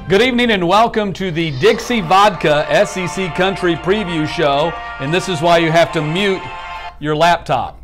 Good evening and welcome to the Dixie Vodka SEC Country Preview Show. And this is why you have to mute your laptop.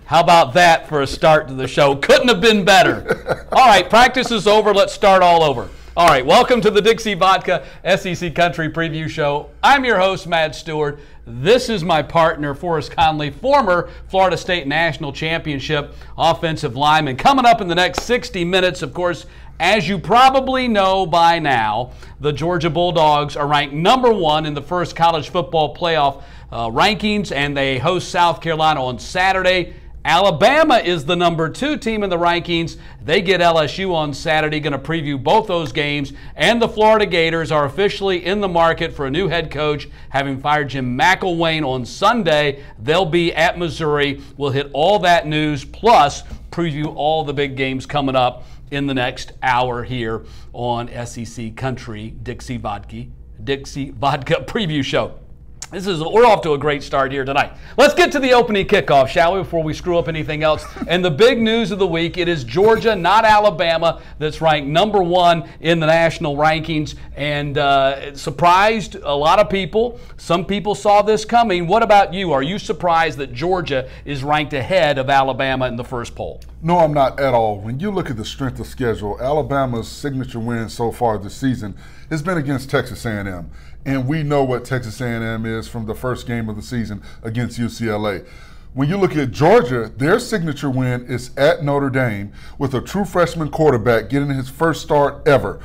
How about that for a start to the show? Couldn't have been better. All right, practice is over. Let's start all over. All right, welcome to the Dixie Vodka SEC Country Preview Show. I'm your host, Matt Stewart. This is my partner, Forrest Conley, former Florida State National Championship offensive lineman. Coming up in the next 60 minutes, of course, as you probably know by now, the Georgia Bulldogs are ranked #1 in the first college football playoff rankings, and they host South Carolina on Saturday. Alabama is the #2 team in the rankings. They get LSU on Saturday. Going to preview both those games. And the Florida Gators are officially in the market for a new head coach, having fired Jim McElwain on Sunday. They'll be at Missouri. We'll hit all that news, plus preview all the big games coming up in the next hour here on SEC Country Dixie Vodka Preview Show. We're off to a great start here tonight. Let's get to the opening kickoff, shall we, before we screw up anything else. And the big news of the week, it is Georgia, not Alabama, that's ranked #1 in the national rankings. And it surprised a lot of people. Some people saw this coming. What about you? Are you surprised that Georgia is ranked ahead of Alabama in the first poll? No, I'm not at all. When you look at the strength of schedule, Alabama's signature win so far this season has been against Texas A&M. And we know what Texas A&M is from the first game of the season against UCLA. When you look at Georgia, their signature win is at Notre Dame with a true freshman quarterback getting his first start ever.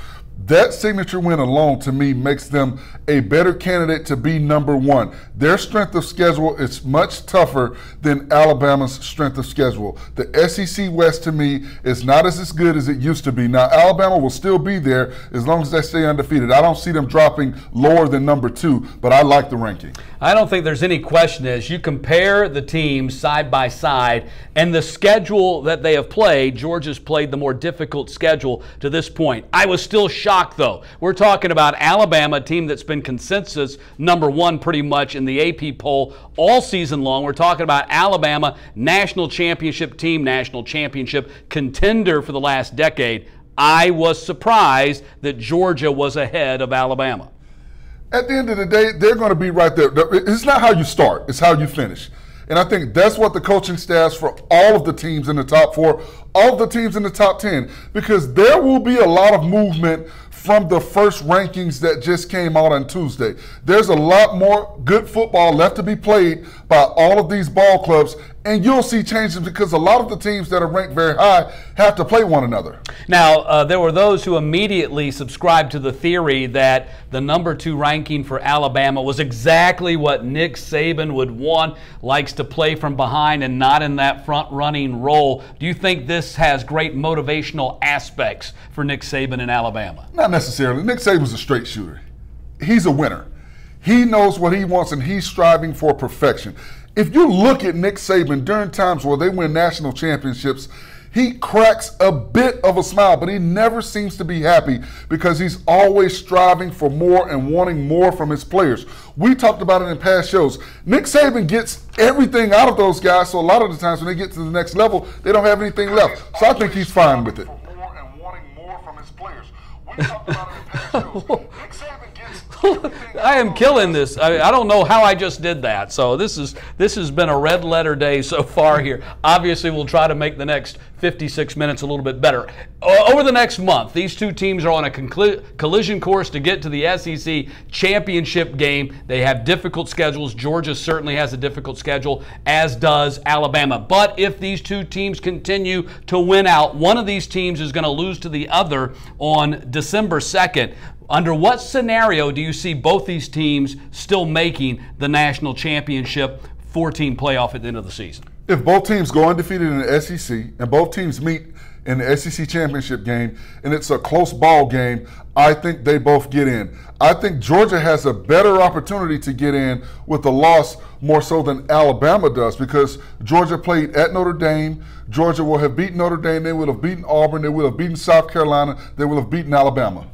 That signature win alone, to me, makes them a better candidate to be #1. Their strength of schedule is much tougher than Alabama's strength of schedule. The SEC West, to me, is not as good as it used to be. Now, Alabama will still be there as long as they stay undefeated. I don't see them dropping lower than #2, but I like the ranking. I don't think there's any question as you compare the teams side by side and the schedule that they have played. Georgia's played the more difficult schedule to this point. I was still shocked, though. We're talking about Alabama, a team that's been consensus #1 pretty much in the AP poll all season long. We're talking about Alabama, national championship team, national championship contender for the last decade. I was surprised that Georgia was ahead of Alabama. At the end of the day, they're going to be right there. It's not how you start, it's how you finish. And I think that's what the coaching staffs for all of the teams in the top 4, all of the teams in the top 10, because there will be a lot of movement from the first rankings that just came out on Tuesday. There's a lot more good football left to be played by all of these ball clubs, and you'll see changes because a lot of the teams that are ranked very high have to play one another. Now, there were those who immediately subscribed to the theory that the #2 ranking for Alabama was exactly what Nick Saban would want, likes to play from behind and not in that front-running role. Do you think this has great motivational aspects for Nick Saban in Alabama? Not necessarily. Nick Saban's a straight shooter. He's a winner. He knows what he wants, and he's striving for perfection. If you look at Nick Saban during times where they win national championships, he cracks a bit of a smile, but he never seems to be happy because he's always striving for more and wanting more from his players. We talked about it in past shows. Nick Saban gets everything out of those guys, so a lot of the times when they get to the next level, they don't have anything left. So I think he's fine with it. I am killing this. I don't know how I just did that. So this has been a red letter day so far here. Obviously, we'll try to make the next 56 minutes a little bit better. Over the next month, these two teams are on a collision course to get to the SEC championship game. They have difficult schedules. Georgia certainly has a difficult schedule, as does Alabama. But if these two teams continue to win out, one of these teams is going to lose to the other on December 2nd. Under what scenario do you see both these teams still making the national championship 4-team playoff at the end of the season? If both teams go undefeated in the SEC and both teams meet in the SEC championship game and it's a close ball game, I think they both get in. I think Georgia has a better opportunity to get in with a loss more so than Alabama does because Georgia played at Notre Dame. Georgia will have beaten Notre Dame. They will have beaten Auburn. They will have beaten South Carolina. They will have beaten Alabama.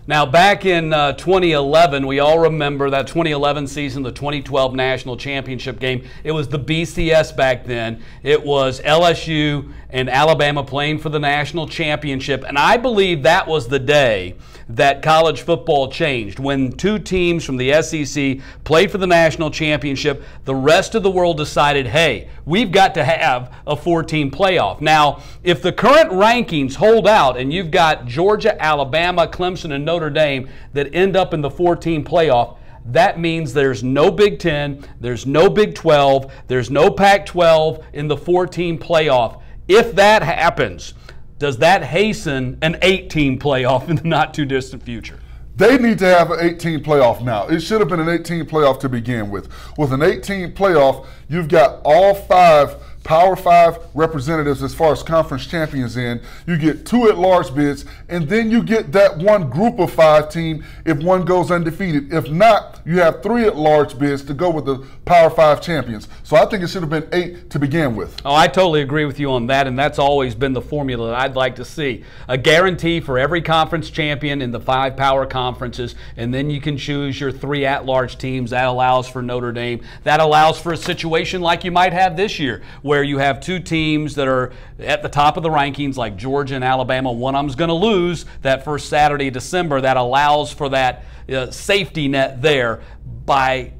Now, back in 2011, we all remember that 2011 season, the 2012 national championship game. It was the BCS back then. It was LSU and Alabama playing for the national championship. And I believe that was the day that college football changed. When two teams from the SEC played for the national championship, the rest of the world decided, hey, we've got to have a 4-team playoff. Now, if the current rankings hold out and you've got Georgia, Alabama, Clemson, and Notre Dame that end up in the 4-team playoff, that means there's no Big Ten, there's no Big 12, there's no Pac-12 in the 4-team playoff. If that happens, does that hasten an 8-team playoff in the not-too-distant future? They need to have an 8-team playoff now. It should have been an 8-team playoff to begin with. With an 8-team playoff, you've got all 5 Power 5 representatives as far as conference champions in. You get 2 at-large bids, and then you get that one group of 5 team if one goes undefeated. If not, you have 3 at-large bids to go with the Power 5 champions. So I think it should have been 8 to begin with. Oh, I totally agree with you on that, and that's always been the formula that I'd like to see. A guarantee for every conference champion in the 5 power conferences, and then you can choose your 3 at-large teams. That allows for Notre Dame. That allows for a situation like you might have this year, where you have 2 teams that are at the top of the rankings like Georgia and Alabama. One of them's going to lose that first Saturday of December. That allows for that safety net there by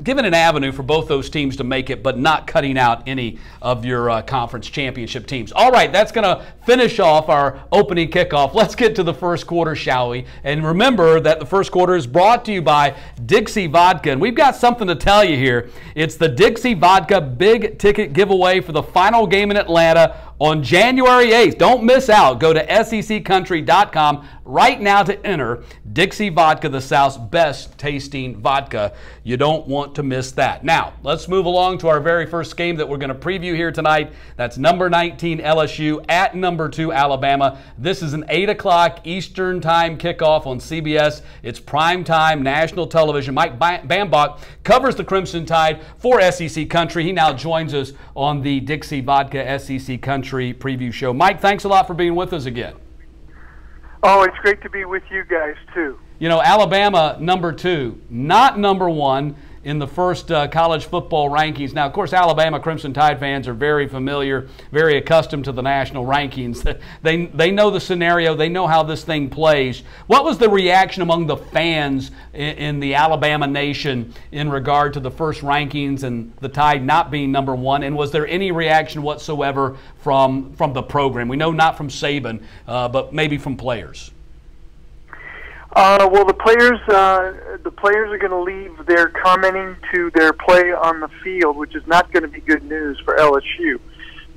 giving an avenue for both those teams to make it, but not cutting out any of your conference championship teams. All right, that's going to finish off our opening kickoff. Let's get to the first quarter, shall we? And remember that the first quarter is brought to you by Dixie Vodka. And we've got something to tell you here. It's the Dixie Vodka big ticket giveaway for the final game in Atlanta on January 8th. Don't miss out. Go to seccountry.com right now to enter Dixie Vodka, the South's best tasting vodka. You don't want to miss that. Now, let's move along to our very first game that we're going to preview here tonight. That's number 19 LSU at number 2 Alabama. This is an 8 o'clock Eastern time kickoff on CBS. It's prime time national television. Mike Bambach covers the Crimson Tide for SEC Country. He now joins us on the Dixie Vodka SEC Country preview show. Mike, thanks a lot for being with us again. Oh, it's great to be with you guys, too. You know, Alabama, number 2, not number 1 in the first college football rankings. Now, of course, Alabama Crimson Tide fans are very familiar, very accustomed to the national rankings. They know the scenario. They know how this thing plays. What was the reaction among the fans in the Alabama nation in regard to the first rankings and the Tide not being number 1? And was there any reaction whatsoever from the program? We know not from Saban, but maybe from players. Well, the players are going to leave their commenting to their play on the field, which is not going to be good news for LSU.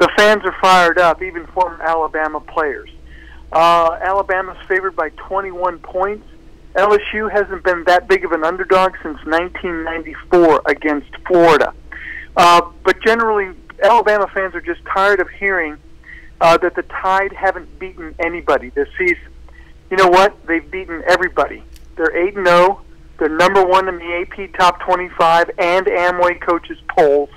The fans are fired up, even former Alabama players. Alabama's favored by 21 points. LSU hasn't been that big of an underdog since 1994 against Florida. But generally, Alabama fans are just tired of hearing that the Tide haven't beaten anybody this season. You know what? They've beaten everybody. They're 8-0. They're number 1 in the AP Top 25 and Amway coaches polls.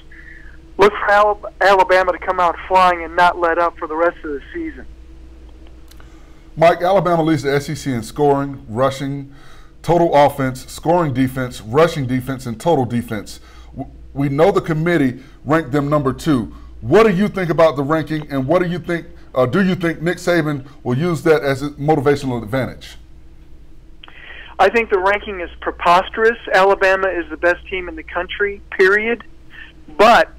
Look for Alabama to come out flying and not let up for the rest of the season. Mike, Alabama leads the SEC in scoring, rushing, total offense, scoring defense, rushing defense, and total defense. We know the committee ranked them number 2. What do you think about the ranking, and what do you think Nick Saban will use that as a motivational advantage? I think the ranking is preposterous. Alabama is the best team in the country, period. But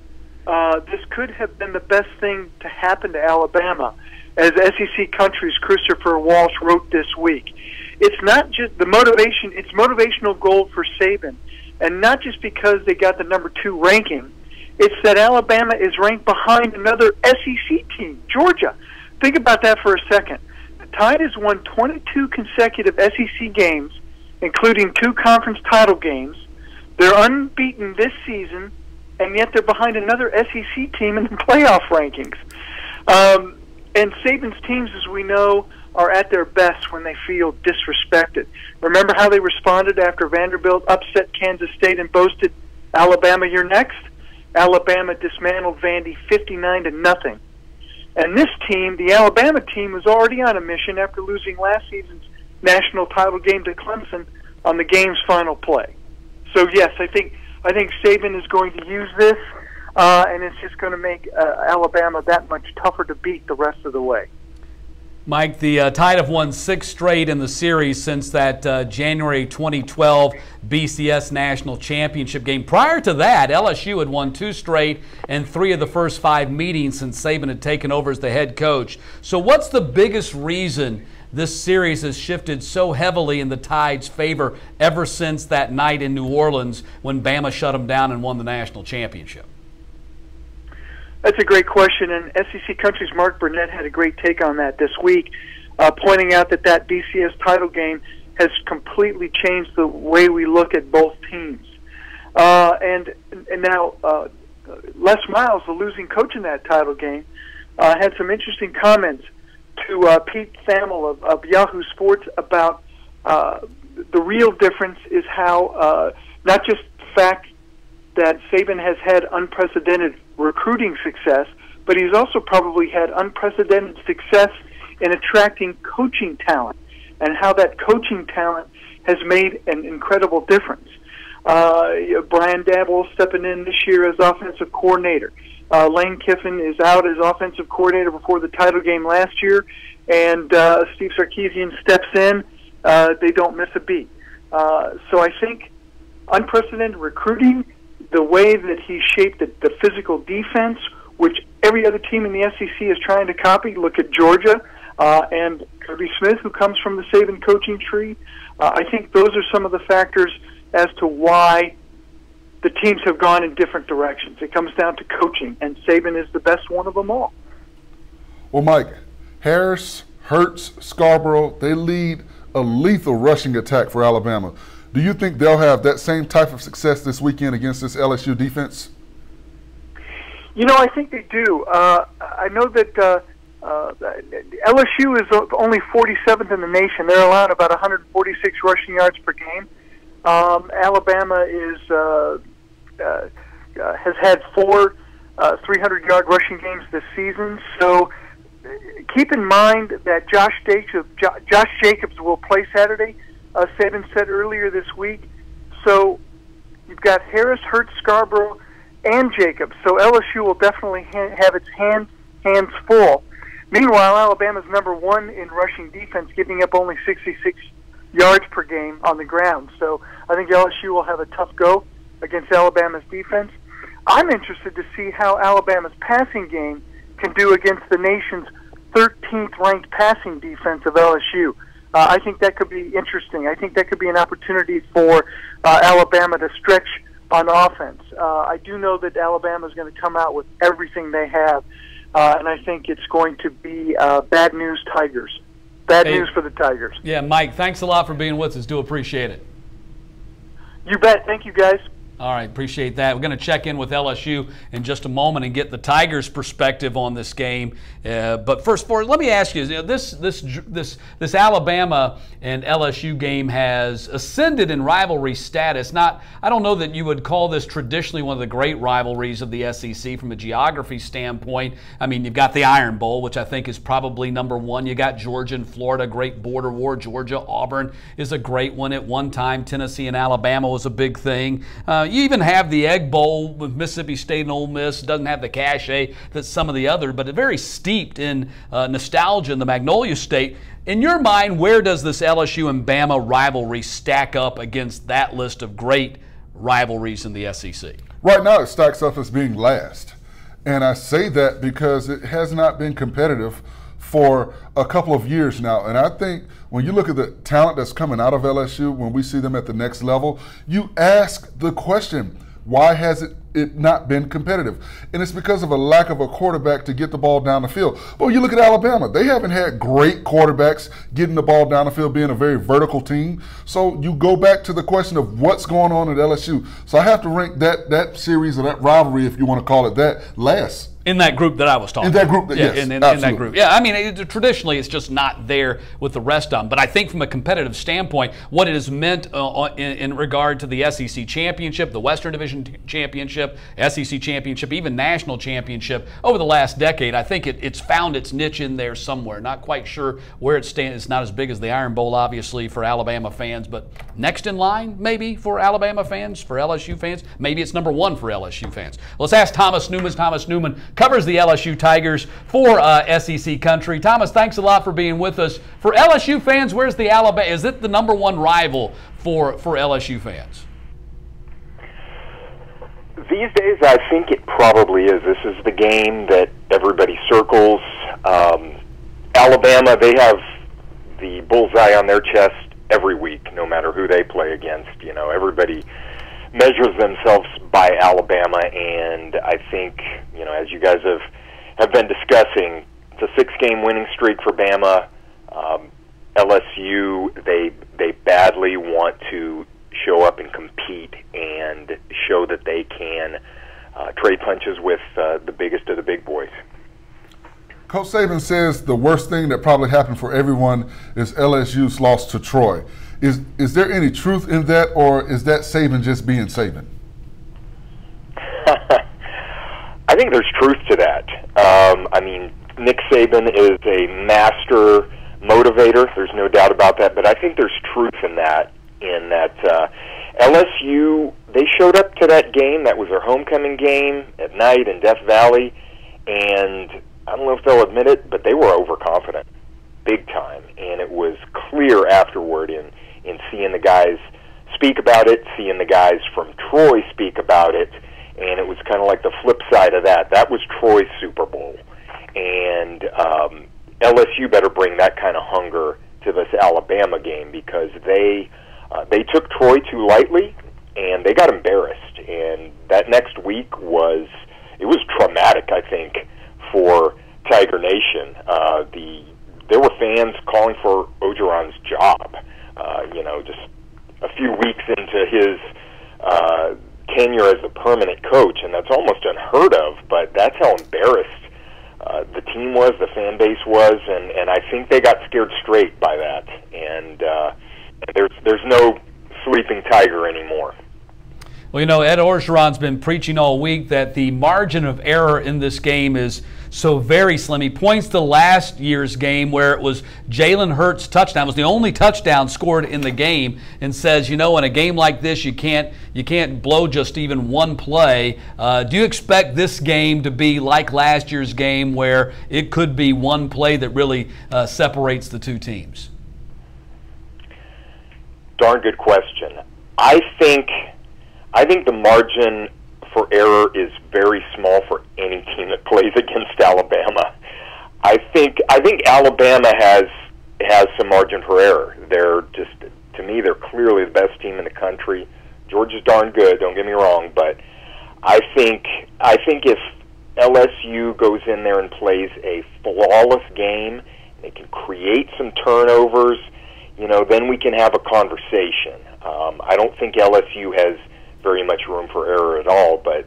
this could have been the best thing to happen to Alabama, as SEC Country's Christopher Walsh wrote this week. It's not just the motivation, it's motivational gold for Saban. And not just because they got the number 2 ranking. It's that Alabama is ranked behind another SEC team, Georgia. Think about that for a second. The Tide has won 22 consecutive SEC games, including 2 conference title games. They're unbeaten this season, and yet they're behind another SEC team in the playoff rankings. And Saban's teams, as we know, are at their best when they feel disrespected. Remember how they responded after Vanderbilt upset Kansas State and boasted, "Alabama, you're next"? Alabama dismantled Vandy 59-0. And this team, the Alabama team, was already on a mission after losing last season's national title game to Clemson on the game's final play. So yes, I think Saban is going to use this, and it's just going to make Alabama that much tougher to beat the rest of the way. Mike, the Tide have won 6 straight in the series since that January 2012 BCS National Championship game. Prior to that, LSU had won 2 straight and 3 of the first 5 meetings since Saban had taken over as the head coach. So what's the biggest reason this series has shifted so heavily in the Tide's favor ever since that night in New Orleans when Bama shut them down and won the national championship? That's a great question, and SEC Country's Mark Burnett had a great take on that this week, pointing out that BCS title game has completely changed the way we look at both teams. And now Les Miles, the losing coach in that title game, had some interesting comments to Pete Thamel of Yahoo Sports about the real difference is how not just the fact that Saban has had unprecedented recruiting success, but he's also probably had unprecedented success in attracting coaching talent, and how that coaching talent has made an incredible difference. Brian Dabble stepping in this year as offensive coordinator. Lane Kiffin is out as offensive coordinator before the title game last year, and Steve Sarkisian steps in. They don't miss a beat. So I think unprecedented recruiting, the way that he shaped the physical defense, which every other team in the SEC is trying to copy. Look at Georgia and Kirby Smith, who comes from the Saban coaching tree. I think those are some of the factors as to why the teams have gone in different directions. It comes down to coaching, and Saban is the best one of them all. Well, Mike, Harris, Hurts, Scarborough, they lead a lethal rushing attack for Alabama. Do you think they'll have that same type of success this weekend against this LSU defense? You know, I think they do. I know that LSU is only 47th in the nation. They're allowed about 146 rushing yards per game. Alabama has had 4 300-yard rushing games this season. So keep in mind that Josh Jacobs will play Saturday. Saban said earlier this week. So you've got Harris, Hurts, Scarborough, and Jacobs. So LSU will definitely have its hands full. Meanwhile, Alabama's number 1 in rushing defense, giving up only 66 yards per game on the ground. So I think LSU will have a tough go against Alabama's defense. I'm interested to see how Alabama's passing game can do against the nation's 13th ranked passing defense of LSU. I think that could be interesting. I think that could be an opportunity for Alabama to stretch on offense. I do know that Alabama is going to come out with everything they have, and I think it's going to be bad news Tigers. Bad news for the Tigers. Yeah, Mike, thanks a lot for being with us. Do appreciate it. You bet. Thank you, guys. All right, appreciate that. We're going to check in with LSU in just a moment and get the Tigers' perspective on this game. But first, let me ask you: this Alabama and LSU game has ascended in rivalry status. I don't know that you would call this traditionally one of the great rivalries of the SEC from a geography standpoint. I mean, you've got the Iron Bowl, which I think is probably number 1. You got Georgia and Florida, great border war. Georgia, Auburn is a great one at one time. Tennessee and Alabama was a big thing. You even have the Egg Bowl with Mississippi State and Ole Miss. Doesn't have the cachet that some of the other, but very steeped in nostalgia in the Magnolia State. In your mind, where does this LSU and Bama rivalry stack up against that list of great rivalries in the SEC? Right now it stacks up as being last. And I say that because it has not been competitive for a couple of years now. And I think when you look at the talent that's coming out of LSU, when we see them at the next level, you ask the question, why has it not been competitive? And it's because of a lack of a quarterback to get the ball down the field. But when you look at Alabama, they haven't had great quarterbacks getting the ball down the field, being a very vertical team. So you go back to the question of what's going on at LSU. So I have to rank that series or that rivalry, if you want to call it that, last. In that group that I was talking In that group, about. yes, in that absolutely. group. Yeah, I mean, traditionally it's just not there with the rest of them. But I think from a competitive standpoint, what it has meant in regard to the SEC Championship, the Western Division Championship, SEC Championship, even National Championship, over the last decade, I think it's found its niche in there somewhere. Not quite sure where it stands. It's not as big as the Iron Bowl, obviously, for Alabama fans, but next in line, maybe, for Alabama fans, for LSU fans. Maybe it's number one for LSU fans. Let's ask Thomas Newman. Thomas Newman covers the LSU Tigers for SEC Country. Thomas, thanks a lot for being with us. For LSU fans, where's the Alabama? Is it the number one rival for LSU fans? These days, I think it probably is. This is the game that everybody circles. Alabama, they have the bullseye on their chest every week, no matter who they play against. You know, everybody measures themselves by Alabama, and I think, you know, as you guys have been discussing, it's a 6-game winning streak for Bama. LSU, they badly want to show up and compete and show that they can trade punches with the biggest of the big boys. Coach Saban says the worst thing that probably happened for everyone is LSU's loss to Troy. Is there any truth in that, or is that Saban just being Saban? I think there's truth to that. I mean, Nick Saban is a master motivator. There's no doubt about that. But I think there's truth in that. LSU, they showed up to that game. That was their homecoming game at night in Death Valley, and I don't know if they'll admit it, but they were overconfident, big time. And it was clear afterward in seeing the guys speak about it, seeing the guys from Troy speak about it, and it was kind of like the flip side of that. That was Troy's Super Bowl. And LSU better bring that kind of hunger to this Alabama game, because they took Troy too lightly, and they got embarrassed. And that next week was traumatic, I think, for Tiger Nation. There were fans calling for Orgeron's job. You know, just a few weeks into his tenure as a permanent coach, and that's almost unheard of. But that's how embarrassed the team was, the fan base was, and I think they got scared straight by that. And there's no sleeping tiger anymore. Well, you know, Ed Orgeron's been preaching all week that the margin of error in this game is so very slim. He points to last year's game where it was Jalen Hurts' touchdown. It was the only touchdown scored in the game, and says, you know, in a game like this, you can't blow just even one play. Do you expect this game to be like last year's game, where it could be one play that really separates the two teams? Darn good question. I think the margin for error is very small for any team that plays against Alabama. I think Alabama has some margin for error. They're just, to me, they're clearly the best team in the country. Georgia's darn good, don't get me wrong, but I think if LSU goes in there and plays a flawless game, they can create some turnovers, you know, then we can have a conversation. I don't think LSU has very much room for error at all, but,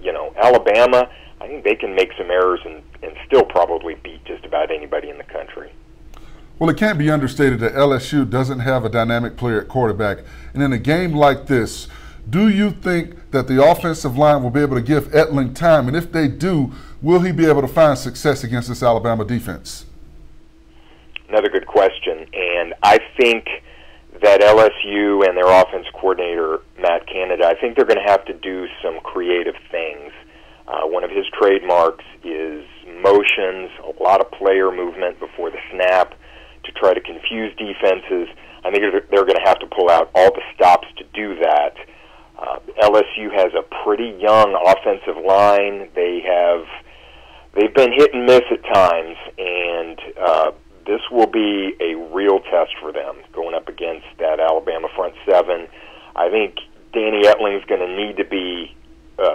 you know, Alabama, I think they can make some errors and still probably beat just about anybody in the country. Well, it can't be understated that LSU doesn't have a dynamic player at quarterback. And in a game like this, do you think that the offensive line will be able to give Etling time? And if they do, will he be able to find success against this Alabama defense? Another good question. And I think that LSU and their offense coordinator, Matt Canada, I think they're going to have to do some creative things. One of his trademarks is motions, a lot of player movement before the snap to try to confuse defenses. I think they're going to have to pull out all the stops to do that. LSU has a pretty young offensive line. They've been hit and miss at times, and this will be a real test for them going up against that Alabama front seven. I think Danny Etling is going to need to be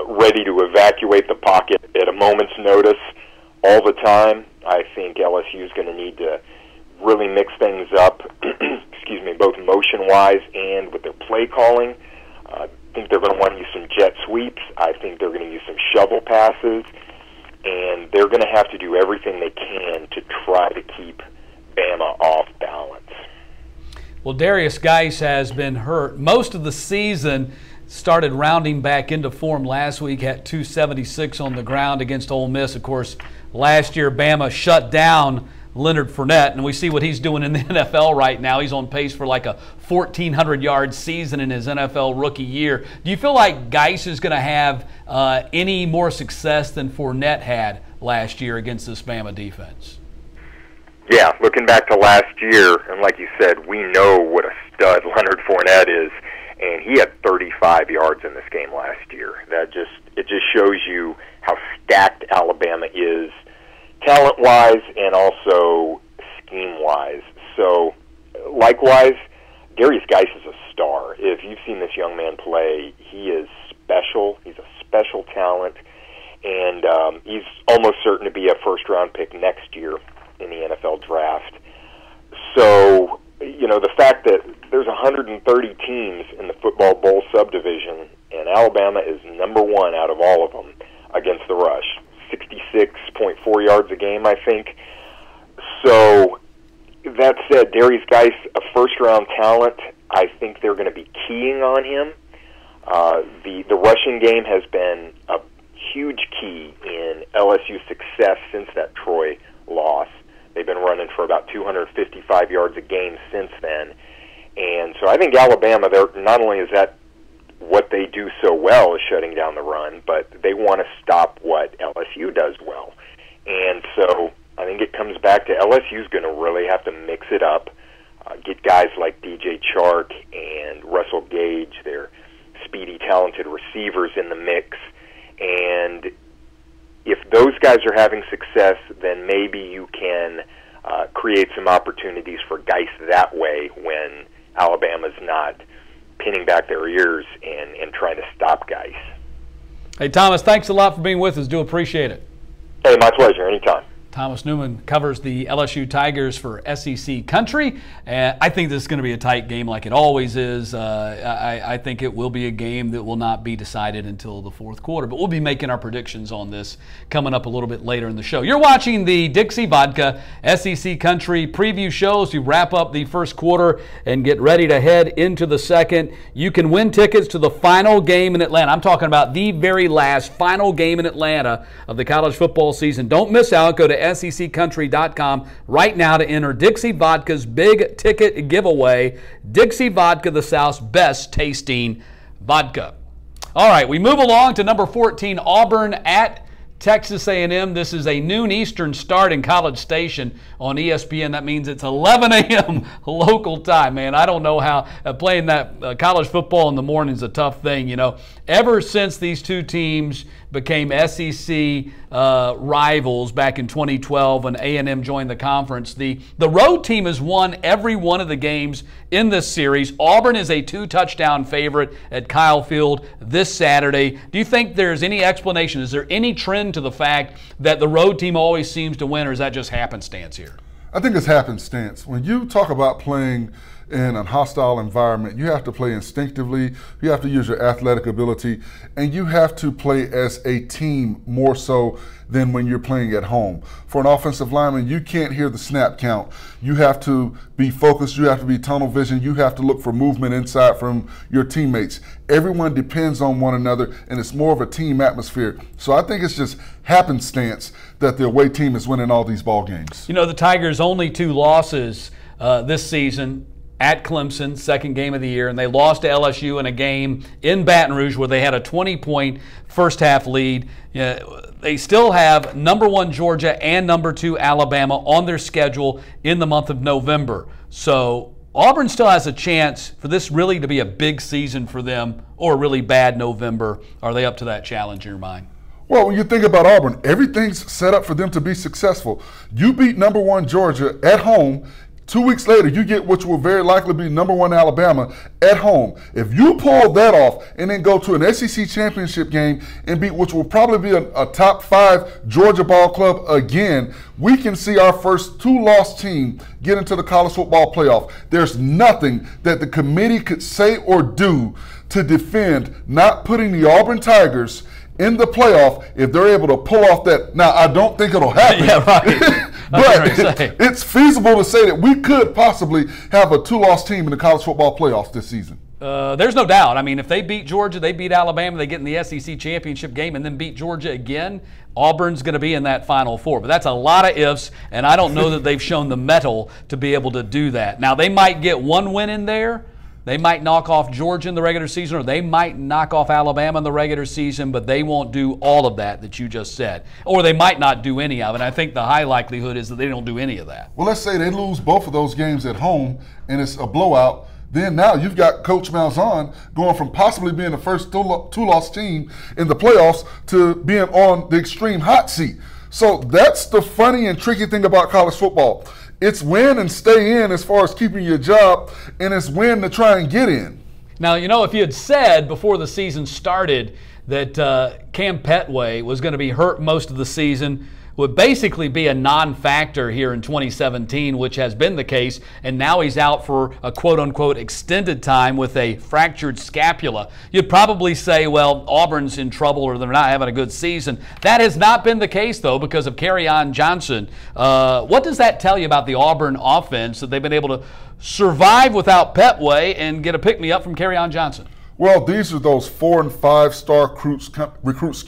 ready to evacuate the pocket at a moment's notice all the time. I think LSU is going to need to really mix things up, excuse me, both motion-wise and with their play calling. I think they're going to want to use some jet sweeps. I think they're going to use some shovel passes. and they're going to have to do everything they can to try to keep Bama off balance. Well, Darius Geis has been hurt most of the season. Started rounding back into form last week, had 276 on the ground against Ole Miss. Of course, last year Bama shut down Leonard Fournette, and we see what he's doing in the NFL right now. He's on pace for like a 1,400-yard season in his NFL rookie year. Do you feel like Geis is going to have any more success than Fournette had last year against this Bama defense? Yeah, looking back to last year, and like you said, we know what a stud Leonard Fournette is, and he had 35 yards in this game last year. It just shows you how stacked Alabama is, talent-wise and also scheme-wise. So, likewise, Darius Geis is a star. If you've seen this young man play, he is special. He's a special talent, and he's almost certain to be a first-round pick next year in the NFL draft. So, the fact that there's 130 teams in the Football Bowl subdivision, and Alabama is number one out of all of them against the rush. 66.4 yards a game, I think. So, that said, Darius Geis, a first-round talent, I think they're going to be keying on him. The rushing game has been a huge key in LSU's success since that Troy loss. They've been running for about 255 yards a game since then. And so I think Alabama, not only is that what they do so well is shutting down the run, but they want to stop what LSU does well. And so I think it comes back to LSU's going to really have to mix it up, get guys like DJ Chark and Russell Gage, their speedy, talented receivers in the mix. And if those guys are having success, then maybe you can create some opportunities for Geis that way when Alabama's not pinning back their ears and trying to stop Geis. Hey, Thomas, thanks a lot for being with us. Do appreciate it. Hey, my pleasure. Anytime. Thomas Newman covers the LSU Tigers for SEC Country. I think this is going to be a tight game like it always is. I think it will be a game that will not be decided until the fourth quarter. But we'll be making our predictions on this coming up a little bit later in the show. You're watching the Dixie Vodka SEC Country preview show as we wrap up the first quarter and get ready to head into the second. You can win tickets to the final game in Atlanta. I'm talking about the very last final game in Atlanta of the college football season. Don't miss out. Go to SECCountry.com right now to enter Dixie Vodka's big ticket giveaway. Dixie Vodka, the South's best tasting vodka. All right, we move along to number 14, Auburn at Texas A&M. This is a noon Eastern start in College Station on ESPN. That means it's 11 a.m. local time, man. I don't know how playing that college football in the morning is a tough thing, Ever since these two teams became SEC rivals back in 2012 when A&M joined the conference, the road team has won every one of the games in this series. Auburn is a 2-touchdown favorite at Kyle Field this Saturday. Do you think there's any explanation? Is there any trend to the fact that the road team always seems to win, or is that just happenstance here? I think it's happenstance. When you talk about playing in a hostile environment, you have to play instinctively, you have to use your athletic ability, and you have to play as a team more so than when you're playing at home. For an offensive lineman, you can't hear the snap count. You have to be focused, you have to be tunnel vision, you have to look for movement inside from your teammates. Everyone depends on one another, and it's more of a team atmosphere. So I think it's just happenstance that the away team is winning all these ball games. The Tigers' only 2 losses this season at Clemson, second game of the year, and they lost to LSU in a game in Baton Rouge where they had a 20-point first-half lead. They still have number 1 Georgia and number 2 Alabama on their schedule in the month of November. So Auburn still has a chance for this really to be a big season for them, or a really bad November. Are they up to that challenge in your mind? Well, when you think about Auburn, everything's set up for them to be successful. You beat number 1 Georgia at home. 2 weeks later, you get what will very likely be number 1 Alabama at home. If you pull that off and then go to an SEC championship game and beat which will probably be a top 5 Georgia ball club again, we can see our first 2-loss team get into the college football playoff. There's nothing that the committee could say or do to defend not putting the Auburn Tigers in the playoff if they're able to pull off that. Now, I don't think it'll happen. Yeah, right. But it's feasible to say that we could possibly have a 2-loss team in the college football playoffs this season. There's no doubt. I mean, if they beat Georgia, they beat Alabama, they get in the SEC championship game and then beat Georgia again, Auburn's going to be in that Final Four. But that's a lot of ifs, and I don't know that they've shown the mettle to be able to do that. Now, they might get one win in there. They might knock off Georgia in the regular season, or they might knock off Alabama in the regular season, but they won't do all of that you just said. Or they might not do any of it. I think the high likelihood is that they don't do any of that. Well, let's say they lose both of those games at home, and it's a blowout. Then now you've got Coach Malzahn going from possibly being the first 2-loss team in the playoffs to being on the extreme hot seat. So that's the funny and tricky thing about college football. It's win and stay in as far as keeping your job, and it's win to try and get in. Now, you know, if you had said before the season started that Cam Petway was going to be hurt most of the season, would basically be a non-factor here in 2017, which has been the case, and now he's out for a quote-unquote extended time with a fractured scapula. You'd probably say, well, Auburn's in trouble or they're not having a good season. That has not been the case, though, because of Kerryon Johnson. What does that tell you about the Auburn offense, that they've been able to survive without Petway and get a pick-me-up from Kerryon Johnson? Well, these are those 4- and 5-star recruits,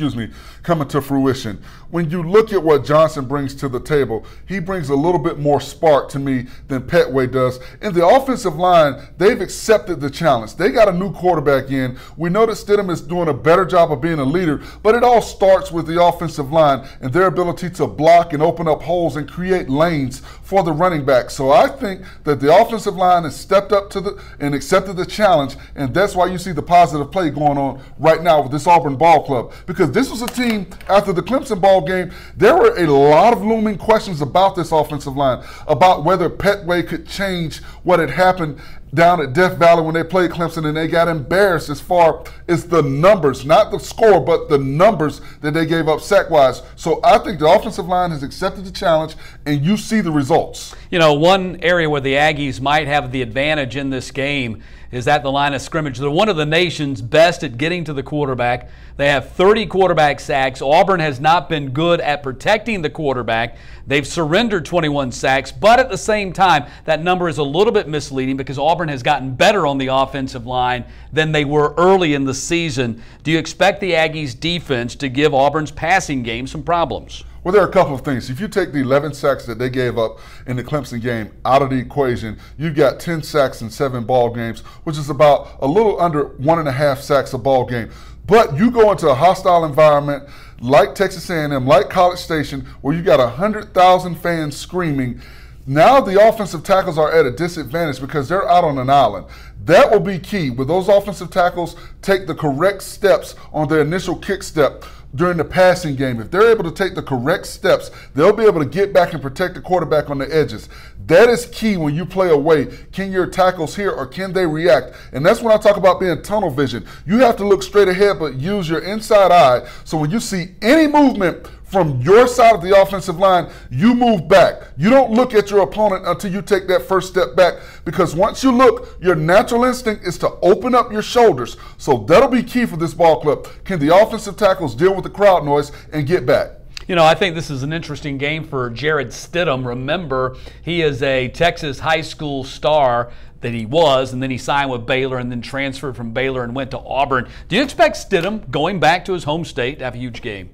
coming to fruition. When you look at what Johnson brings to the table, he brings a little bit more spark to me than Petway does. In the offensive line, they've accepted the challenge. They got a new quarterback in. We know that Stidham is doing a better job of being a leader, but it all starts with the offensive line and their ability to block and open up holes and create lanes for the running back. So I think that the offensive line has stepped up to and accepted the challenge, and that's why you see the positive play going on right now with this Auburn ball club. Because this was a team, after the Clemson ball game, there were a lot of looming questions about this offensive line, about whether Petway could change what had happened down at Death Valley when they played Clemson, and they got embarrassed as far as the numbers, not the score, but the numbers that they gave up sack-wise. So I think the offensive line has accepted the challenge, and you see the results. You know, one area where the Aggies might have the advantage in this game is at the line of scrimmage. They're one of the nation's best at getting to the quarterback. They have 30 quarterback sacks. Auburn has not been good at protecting the quarterback. They've surrendered 21 sacks, but at the same time, that number is a little bit misleading because Auburn has gotten better on the offensive line than they were early in the season. Do you expect the Aggies' defense to give Auburn's passing game some problems? Well, there are a couple of things. If you take the 11 sacks that they gave up in the Clemson game out of the equation, you've got 10 sacks in 7 ball games, which is about a little under 1.5 sacks a ball game. But you go into a hostile environment like Texas A&M, like College Station, where you got 100,000 fans screaming. Now the offensive tackles are at a disadvantage because they're out on an island. That will be key. Will those offensive tackles take the correct steps on their initial kick step during the passing game? If they're able to take the correct steps, they'll be able to get back and protect the quarterback on the edges. That is key when you play away. Can your tackles hear or can they react? And that's when I talk about being tunnel vision. You have to look straight ahead but use your inside eye, so when you see any movement from your side of the offensive line, you move back. You don't look at your opponent until you take that first step back, because once you look, your natural instinct is to open up your shoulders. So that'll be key for this ball club. Can the offensive tackles deal with the crowd noise and get back? You know, I think this is an interesting game for Jared Stidham. Remember, he is a Texas high school star that he was, and then he signed with Baylor and then transferred from Baylor and went to Auburn. Do you expect Stidham, going back to his home state, to have a huge game?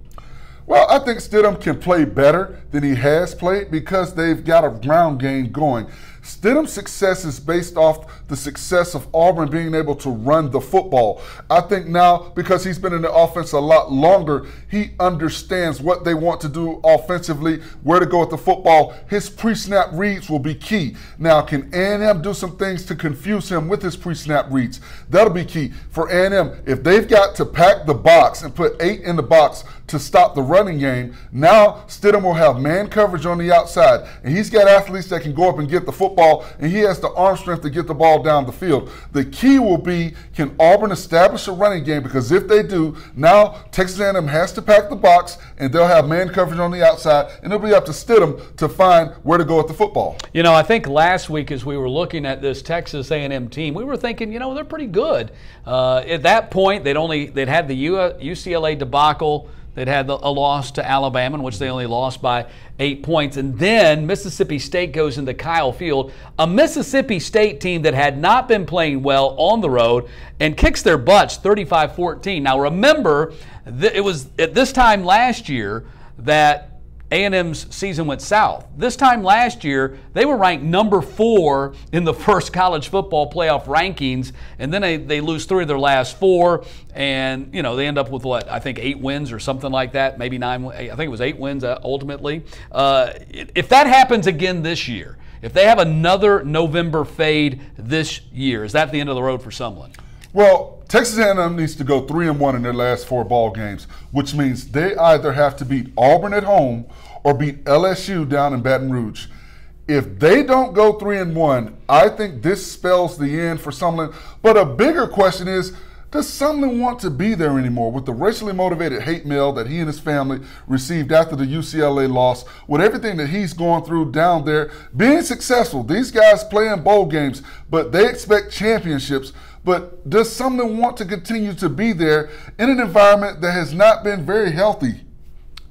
Well, I think Stidham can play better than he has played because they've got a ground game going. Stidham's success is based off the success of Auburn being able to run the football. I think now, because he's been in the offense a lot longer, he understands what they want to do offensively, where to go with the football. His pre-snap reads will be key. Now, can A&M do some things to confuse him with his pre-snap reads? That'll be key. For A&M, if they've got to pack the box and put 8 in the box to stop the running game, now Stidham will have man coverage on the outside, and he's got athletes that can go up and get the football football, and he has the arm strength to get the ball down the field. The key will be, can Auburn establish a running game? Because if they do, now Texas A&M has to pack the box, and they'll have man coverage on the outside, and it'll be up to Stidham to find where to go with the football. You know, I think last week as we were looking at this Texas A&M team, we were thinking, you know, they're pretty good. At that point, they'd had the UCLA debacle. They'd had a loss to Alabama, in which they only lost by 8 points. And then Mississippi State goes into Kyle Field, a Mississippi State team that had not been playing well on the road, and kicks their butts 35-14. Now remember, it was at this time last year that A&M's season went south. This time last year, they were ranked number 4 in the first college football playoff rankings, and then they lose 3 of their last 4, and you know they end up with what, I think 8 wins or something like that, maybe 9. I think it was 8 wins ultimately. If that happens again this year, if they have another November fade this year, is that the end of the road for Sumlin? Well, Texas A&M needs to go 3-1 in their last 4 ball games, which means they either have to beat Auburn at home or beat LSU down in Baton Rouge. If they don't go 3-1, I think this spells the end for Sumlin. But a bigger question is, does Sumlin want to be there anymore with the racially motivated hate mail that he and his family received after the UCLA loss, with everything that he's going through down there, being successful? These guys play in bowl games, but they expect championships. But does Sumlin want to continue to be there in an environment that has not been very healthy?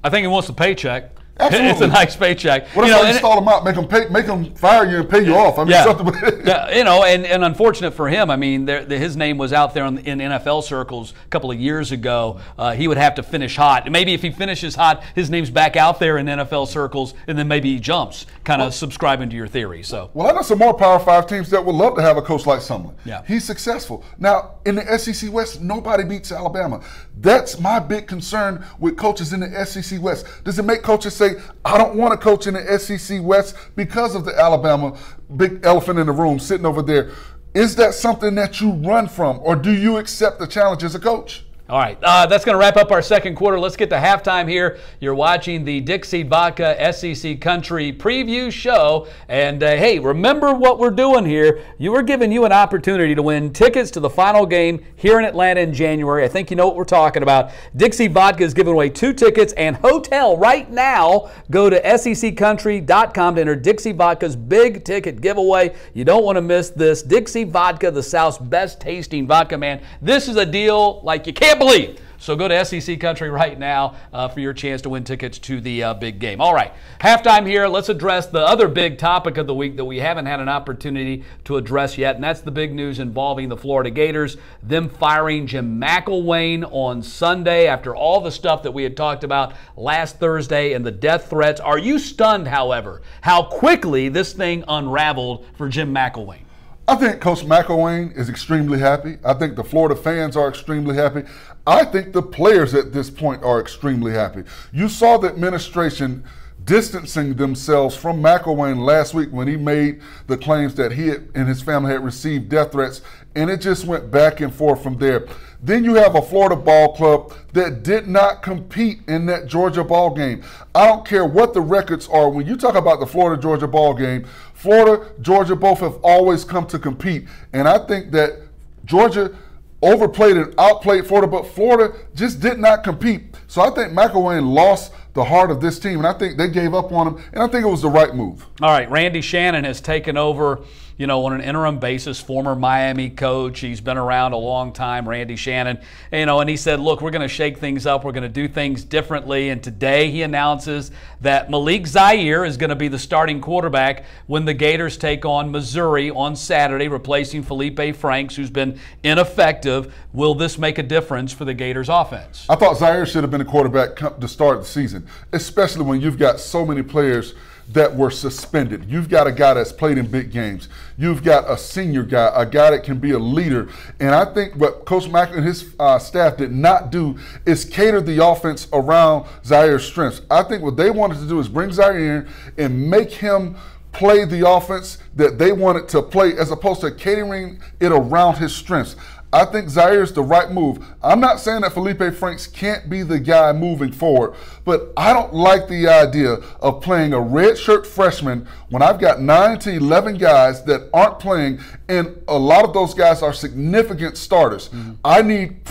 I think he wants a paycheck. Absolutely. It's a nice paycheck. What if I install them out, make them fire you and pay you off? I mean, something. Yeah, you know, and unfortunate for him, I mean, his name was out there in NFL circles a couple of years ago. He would have to finish hot. Maybe if he finishes hot, his name's back out there in NFL circles, and then maybe he jumps, kind of subscribing to your theory. So, well, I know some more Power 5 teams that would love to have a coach like Sumlin. Yeah. He's successful. Now, in the SEC West, nobody beats Alabama. That's my big concern with coaches in the SEC West. Does it make coaches say, I don't want to coach in the SEC West because of the Alabama big elephant in the room sitting over there? Is that something that you run from, or do you accept the challenge as a coach? All right, that's going to wrap up our second quarter. Let's get to halftime here. You're watching the Dixie Vodka SEC Country preview show. And, hey, remember what we're doing here. We're giving you an opportunity to win tickets to the final game here in Atlanta in January. I think you know what we're talking about. Dixie Vodka is giving away 2 tickets and hotel right now. Go to seccountry.com to enter Dixie Vodka's big ticket giveaway. You don't want to miss this. Dixie Vodka, the South's best tasting vodka, man. This is a deal like you can't believe. So go to SEC Country right now for your chance to win tickets to the big game. All right, halftime here. Let's address the other big topic of the week that we haven't had an opportunity to address yet, and that's the big news involving the Florida Gators, them firing Jim McElwain on Sunday after all the stuff that we had talked about last Thursday and the death threats. Are you stunned, however, how quickly this thing unraveled for Jim McElwain? I think Coach McElwain is extremely happy. I think the Florida fans are extremely happy. I think the players at this point are extremely happy. You saw the administration distancing themselves from McElwain last week when he made the claims that he and his family had received death threats, and it just went back and forth from there. Then you have a Florida ball club that did not compete in that Georgia ball game. I don't care what the records are. When you talk about the Florida-Georgia ball game, Florida, Georgia both have always come to compete. And I think that Georgia overplayed and outplayed Florida, but Florida just did not compete. So I think McElwain lost the heart of this team, and I think they gave up on him, and I think it was the right move. All right, Randy Shannon has taken over, you know, on an interim basis, former Miami coach. He's been around a long time, Randy Shannon. You know, and he said, look, we're going to shake things up. We're going to do things differently. And today he announces that Malik Zaire is going to be the starting quarterback when the Gators take on Missouri on Saturday, replacing Felipe Franks, who's been ineffective. Will this make a difference for the Gators offense? I thought Zaire should have been a quarterback to start the season, especially when you've got so many players that were suspended. You've got a guy that's played in big games. You've got a senior guy, a guy that can be a leader. And I think what Coach Mack and his staff did not do is cater the offense around Zaire's strengths. I think what they wanted to do is bring Zaire in and make him play the offense that they wanted to play, as opposed to catering it around his strengths. I think Zaire's the right move. I'm not saying that Felipe Franks can't be the guy moving forward, but I don't like the idea of playing a redshirt freshman when I've got 9 to 11 guys that aren't playing, and a lot of those guys are significant starters. I need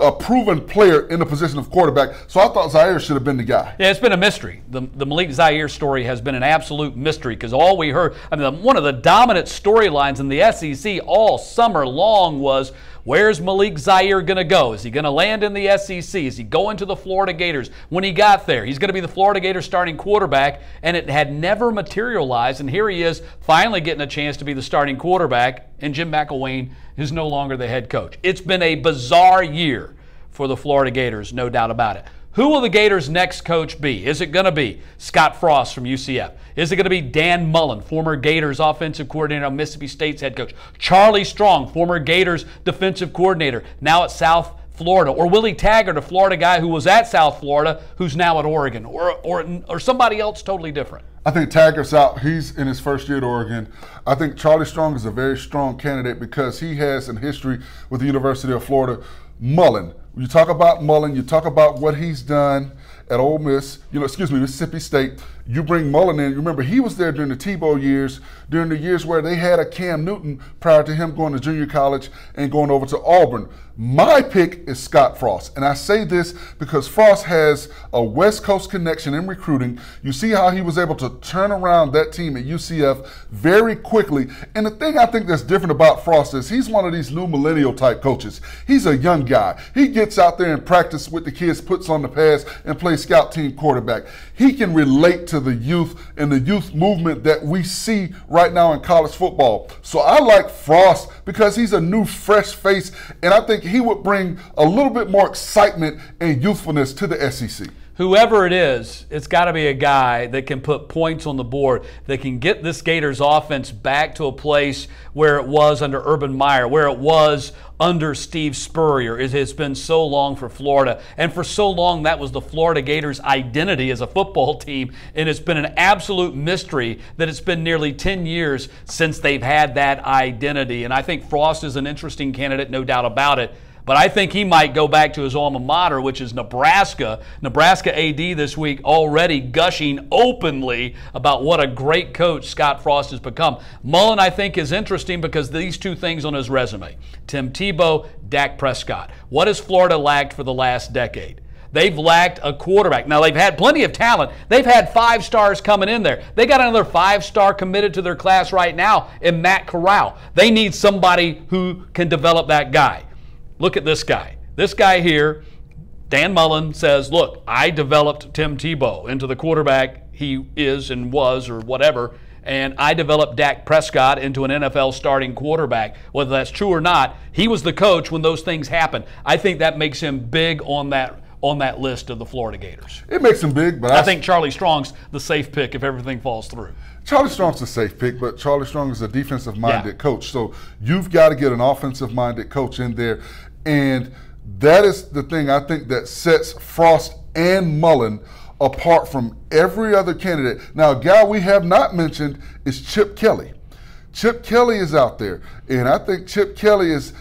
a proven player in the position of quarterback. So I thought Zaire should have been the guy. Yeah, it's been a mystery. The Malik Zaire story has been an absolute mystery because all we heard, one of the dominant storylines in the SEC all summer long was, where's Malik Zaire going to go? Is he going to land in the SEC? Is he going to the Florida Gators? When he got there, he's going to be the Florida Gators starting quarterback, and it had never materialized. And here he is finally getting a chance to be the starting quarterback, and Jim McElwain is no longer the head coach. It's been a bizarre year for the Florida Gators, no doubt about it. Who will the Gators' next coach be? Is it going to be Scott Frost from UCF? Is it going to be Dan Mullen, former Gators offensive coordinator on Mississippi State's head coach? Charlie Strong, former Gators defensive coordinator, now at South Florida? Or Willie Taggart, a Florida guy who was at South Florida, who's now at Oregon? Or somebody else totally different? I think Taggart's out. He's in his first year at Oregon. I think Charlie Strong is a very strong candidate because he has a history with the University of Florida. Mullen, you talk about Mullen, you talk about what he's done at Ole Miss, Mississippi State. You bring Mullen in. You remember he was there during the Tebow years, during the years where they had a Cam Newton prior to him going to junior college and going over to Auburn. My pick is Scott Frost, and I say this because Frost has a West Coast connection in recruiting. You see how he was able to turn around that team at UCF very quickly. And the thing I think that's different about Frost is he's one of these new millennial type coaches. He's a young guy. He gets out there and practices with the kids, puts on the pads, and plays scout team quarterback. He can relate to the youth and the youth movement that we see right now in college football. So I like Frost because he's a new, fresh face, and I think he would bring a little bit more excitement and youthfulness to the SEC. Whoever it is, it's got to be a guy that can put points on the board, that can get this Gators offense back to a place where it was under Urban Meyer, where it was under Steve Spurrier. It has been so long for Florida, and for so long that was the Florida Gators' identity as a football team, and it's been an absolute mystery that it's been nearly 10 years since they've had that identity. And I think Frost is an interesting candidate, no doubt about it. But I think he might go back to his alma mater, which is Nebraska. Nebraska AD this week already gushing openly about what a great coach Scott Frost has become. Mullen, I think, is interesting because these two things on his resume. Tim Tebow, Dak Prescott. What has Florida lacked for the last decade? They've lacked a quarterback. Now, they've had plenty of talent. They've had 5 stars coming in there. They got another 5-star committed to their class right now in Matt Corral. They need somebody who can develop that guy. Look at this guy. This guy here, Dan Mullen, says, look, I developed Tim Tebow into the quarterback he is and was or whatever, and I developed Dak Prescott into an NFL starting quarterback. Whether that's true or not, he was the coach when those things happened. I think that makes him big on that list of the Florida Gators. It makes him big, but I think Charlie Strong's the safe pick if everything falls through. Charlie Strong's a safe pick, but Charlie Strong is a defensive-minded coach. So you've got to get an offensive-minded coach in there. And that is the thing I think that sets Frost and Mullen apart from every other candidate. Now, a guy we have not mentioned is Chip Kelly. Chip Kelly is out there, and I think Chip Kelly is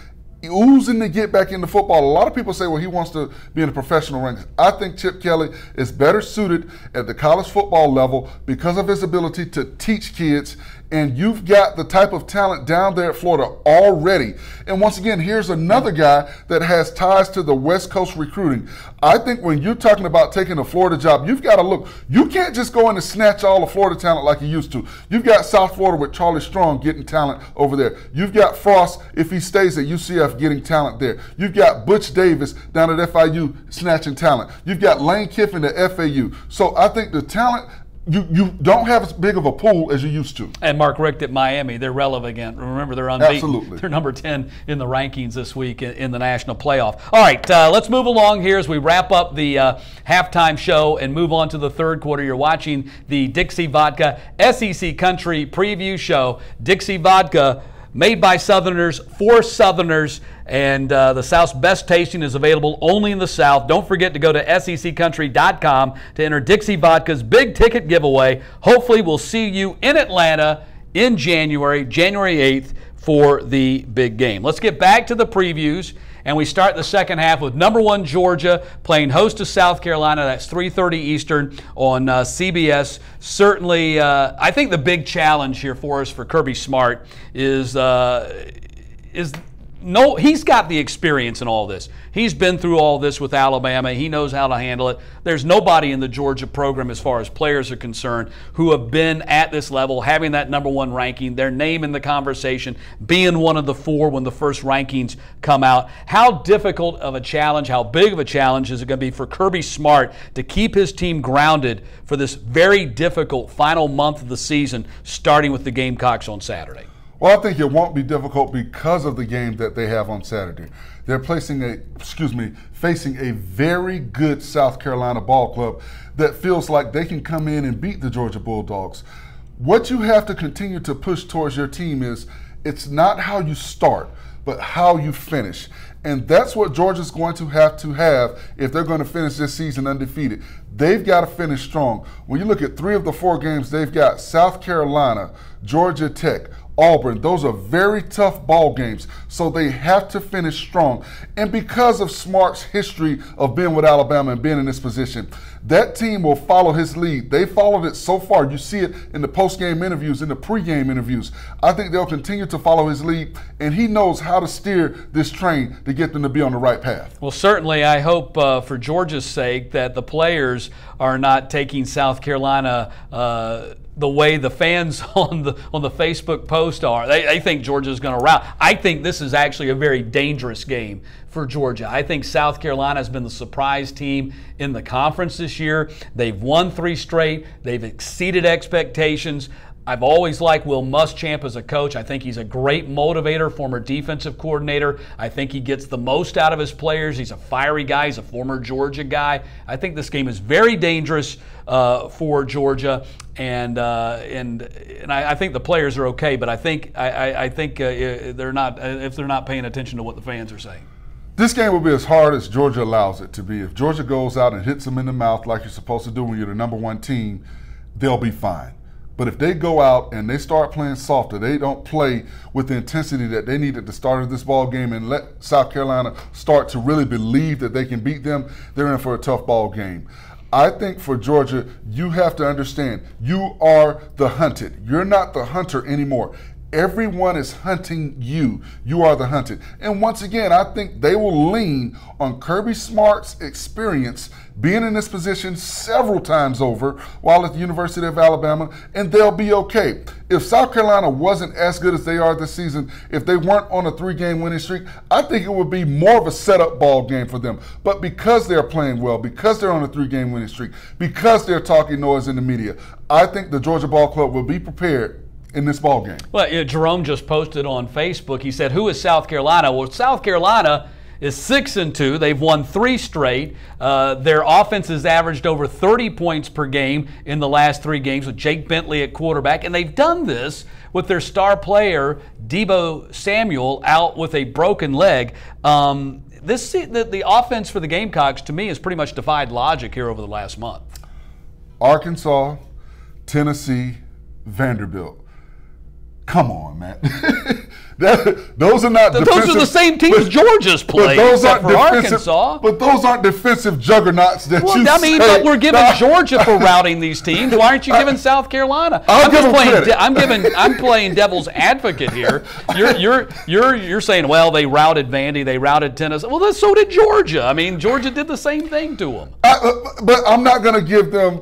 oozing to get back into football. A lot of people say, well, he wants to be in the professional ranks. I think Chip Kelly is better suited at the college football level because of his ability to teach kids, and you've got the type of talent down there at Florida already. And once again, here's another guy that has ties to the West Coast recruiting. I think when you're talking about taking a Florida job, you've got to look. You can't just go in and snatch all the Florida talent like you used to. You've got South Florida with Charlie Strong getting talent over there. You've got Frost, if he stays at UCF, getting talent there. You've got Butch Davis down at FIU snatching talent. You've got Lane Kiffin at FAU. So I think the talent, you don't have as big of a pool as you used to. And Mark Richt at Miami, they're relevant again. Remember, they're unbeaten. Absolutely. They're number 10 in the rankings this week in the national playoff. All right, let's move along here as we wrap up the halftime show and move on to the third quarter. You're watching the Dixie Vodka SEC Country Preview Show. Dixie Vodka, made by Southerners for Southerners, and the South's best tasting is available only in the South. Don't forget to go to seccountry.com to enter Dixie Vodka's big ticket giveaway. Hopefully we'll see you in Atlanta in January 8th, for the big game. Let's get back to the previews, and we start the second half with number 1 Georgia playing host to South Carolina. That's 3:30 Eastern on CBS. Certainly, I think the big challenge here for us for Kirby Smart is he's got the experience in all this. He's been through all this with Alabama. He knows how to handle it. There's nobody in the Georgia program, as far as players are concerned, who have been at this level, having that number 1 ranking, their name in the conversation, being one of the 4 when the first rankings come out. How difficult of a challenge, how big of a challenge is it going to be for Kirby Smart to keep his team grounded for this very difficult final month of the season, starting with the Gamecocks on Saturday? Well, I think it won't be difficult because of the game that they have on Saturday. They're facing a very good South Carolina ball club that feels like they can come in and beat the Georgia Bulldogs. What you have to continue to push towards your team is it's not how you start, but how you finish. And that's what Georgia's going to have if they're going to finish this season undefeated. They've got to finish strong. When you look at 3 of the 4 games, they've got South Carolina, Georgia Tech, Auburn. Those are very tough ball games, so they have to finish strong. And because of Smart's history of being with Alabama and being in this position, that team will follow his lead. They followed it so far. You see it in the post-game interviews, in the pre-game interviews. I think they'll continue to follow his lead, and he knows how to steer this train to get them to be on the right path. Well, certainly I hope for Georgia's sake that the players are not taking South Carolina the way the fans on the Facebook post are. They think Georgia's going to rout. I think this is actually a very dangerous game for Georgia. I think South Carolina has been the surprise team in the conference this year. They've won 3 straight. They've exceeded expectations. I've always liked Will Muschamp as a coach. I think he's a great motivator, former defensive coordinator. I think he gets the most out of his players. He's a fiery guy. He's a former Georgia guy. I think this game is very dangerous for Georgia, and I think the players are okay. But I think they're not if they're not paying attention to what the fans are saying. This game will be as hard as Georgia allows it to be. If Georgia goes out and hits them in the mouth like you're supposed to do when you're the number 1 team, they'll be fine. But if they go out and they start playing softer, they don't play with the intensity that they need at the start of this ball game and let South Carolina start to really believe that they can beat them, they're in for a tough ball game. I think for Georgia, you have to understand, you are the hunted. You're not the hunter anymore. Everyone is hunting you. You are the hunted. And once again, I think they will lean on Kirby Smart's experience being in this position several times over while at the University of Alabama, and they'll be okay. If South Carolina wasn't as good as they are this season, if they weren't on a 3-game winning streak, I think it would be more of a setup ball game for them. But because they're playing well, because they're on a 3-game winning streak, because they're talking noise in the media, I think the Georgia Ball Club will be prepared in this ball game. Well, Jerome just posted on Facebook. He said, "Who is South Carolina?" Well, South Carolina is 6-2. They've won 3 straight. Their offense has averaged over 30 points per game in the last 3 games with Jake Bentley at quarterback, and they've done this with their star player Deebo Samuel out with a broken leg. The offense for the Gamecocks, to me, has pretty much defied logic here over the last month. Arkansas, Tennessee, Vanderbilt. Come on, man. Those are not defensive. Those are the same teams Georgia's played, except for Arkansas. But those aren't defensive juggernauts that you say. But we're giving Georgia for routing these teams. Why aren't you giving South Carolina? I'm playing devil's advocate here. You're saying, well, they routed Vandy, they routed Tennessee. Well, so did Georgia. I mean, Georgia did the same thing to them. But I'm not going to give them.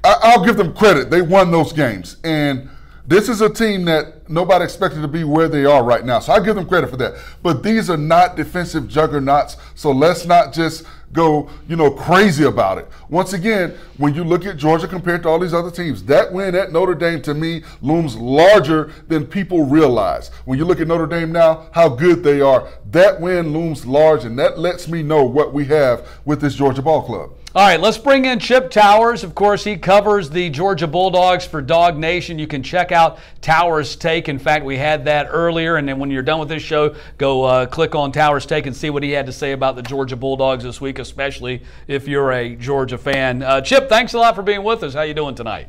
I'll give them credit. They won those games, and this is a team that nobody expected to be where they are right now. So I give them credit for that. But these are not defensive juggernauts, so let's not just go, crazy about it. Once again, when you look at Georgia compared to all these other teams, that win at Notre Dame to me looms larger than people realize. When you look at Notre Dame now, how good they are, that win looms large, and that lets me know what we have with this Georgia ball club. All right, let's bring in Chip Towers. Of course, he covers the Georgia Bulldogs for Dog Nation. You can check out Towers' take. In fact, we had that earlier, and then when you're done with this show, go click on Towers' take and see what he had to say about the Georgia Bulldogs this week, especially if you're a Georgia fan. Chip, thanks a lot for being with us. How you doing tonight?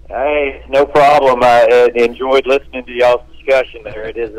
Hey, no problem. I enjoyed listening to y'all's discussion there. It is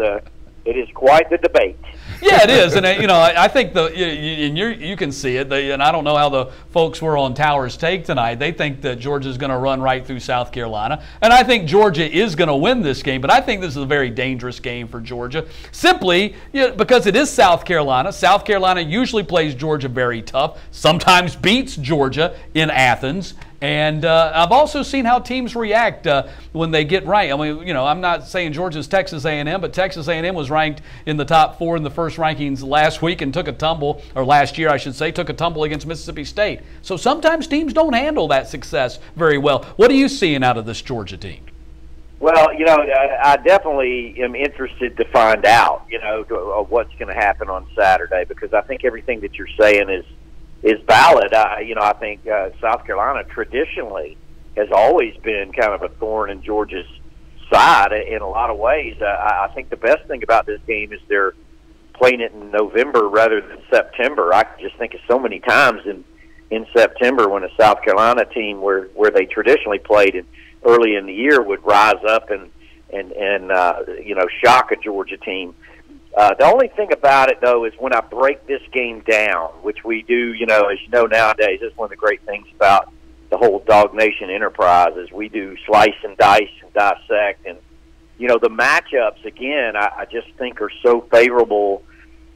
It is quite the debate. Yeah, it is, and I think you can see it. And I don't know how the folks were on Towers Take tonight. They think that Georgia's going to run right through South Carolina, and I think Georgia is going to win this game. But I think this is a very dangerous game for Georgia, simply because it is South Carolina. South Carolina usually plays Georgia very tough, sometimes beats Georgia in Athens. And I've also seen how teams react when they get right. I mean, I'm not saying Georgia's Texas A&M, but Texas A&M was ranked in the top 4 in the first rankings last week and took a tumble, or last year I should say, took a tumble against Mississippi State. So sometimes teams don't handle that success very well. What are you seeing out of this Georgia team? Well, I definitely am interested to find out, what's going to happen on Saturday, because I think everything that you're saying is valid. I think South Carolina traditionally has always been kind of a thorn in Georgia's side in a lot of ways. I think the best thing about this game is they're playing it in November rather than September. I just think of so many times in September when a South Carolina team where they traditionally played early in the year would rise up and shock a Georgia team. The only thing about it, though, is when I break this game down, which we do, as you know nowadays, this is one of the great things about the whole Dog Nation enterprise is we do slice and dice and dissect. And, the matchups, again, I just think are so favorable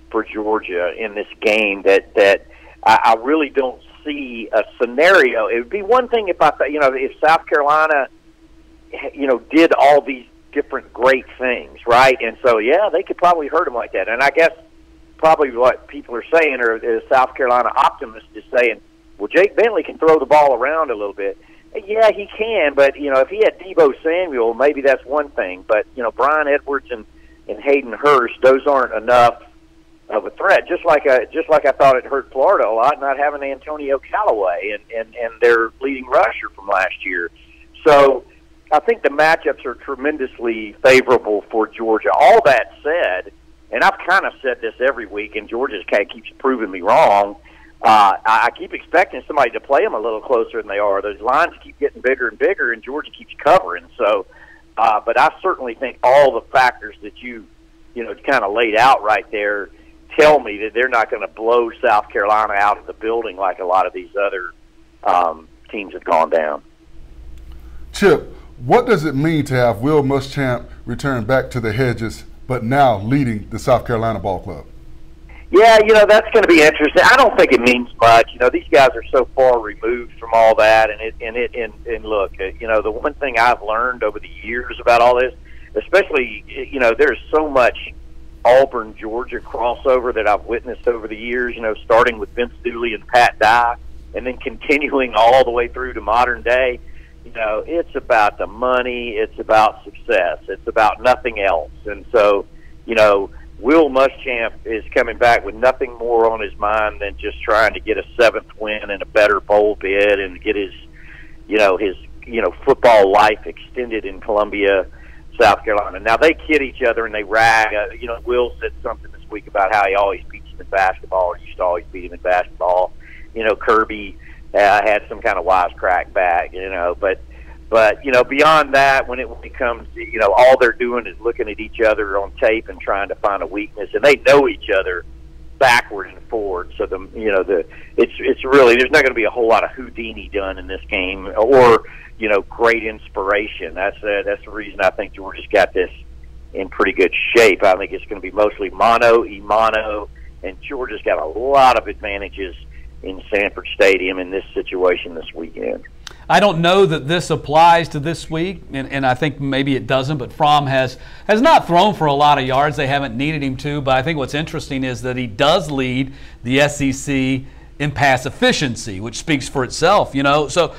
for Georgia in this game that I really don't see a scenario. It would be one thing if if South Carolina, did all these different great things, right? And so, yeah, they could probably hurt them like that. And I guess probably what people are saying, or the South Carolina optimist is saying, well, Jake Bentley can throw the ball around a little bit. Yeah, he can, but, if he had Deebo Samuel, maybe that's one thing. But, Brian Edwards and Hayden Hurst, those aren't enough of a threat. Just like I thought it hurt Florida a lot not having Antonio Callaway and their leading rusher from last year. So I think the matchups are tremendously favorable for Georgia. All that said, and I've kind of said this every week, and Georgia kind of keeps proving me wrong, I keep expecting somebody to play them a little closer than they are. Those lines keep getting bigger and bigger, and Georgia keeps covering. So, but I certainly think all the factors that you kind of laid out right there tell me that they're not going to blow South Carolina out of the building like a lot of these other teams have gone down. Chip, what does it mean to have Will Muschamp return back to the hedges, but now leading the South Carolina ball club? Yeah, that's going to be interesting. I don't think it means much. These guys are so far removed from all that, and look, the one thing I've learned over the years about all this, especially, there's so much Auburn, Georgia crossover that I've witnessed over the years, starting with Vince Dooley and Pat Dye, and then continuing all the way through to modern day. It's about the money, it's about success, it's about nothing else. And so, Will Muschamp is coming back with nothing more on his mind than just trying to get a 7th win and a better bowl bid and get his football life extended in Columbia, South Carolina. Now, they kid each other and they rag. Will said something this week about how he always beats him in basketball, or used to always beat him in basketball. Kirby had some kind of wisecrack back, but beyond that, when it becomes, all they're doing is looking at each other on tape and trying to find a weakness, and they know each other backward and forward. So it's really, there's not going to be a whole lot of Houdini done in this game, or great inspiration. That's the reason I think Georgia's got this in pretty good shape. I think it's going to be mostly mano y mano, and Georgia's got a lot of advantages in Sanford Stadium in this situation this weekend. I don't know that this applies to this week, and I think maybe it doesn't, but Fromm has not thrown for a lot of yards. They haven't needed him to, but I think what's interesting is that he does lead the SEC in pass efficiency, which speaks for itself, So,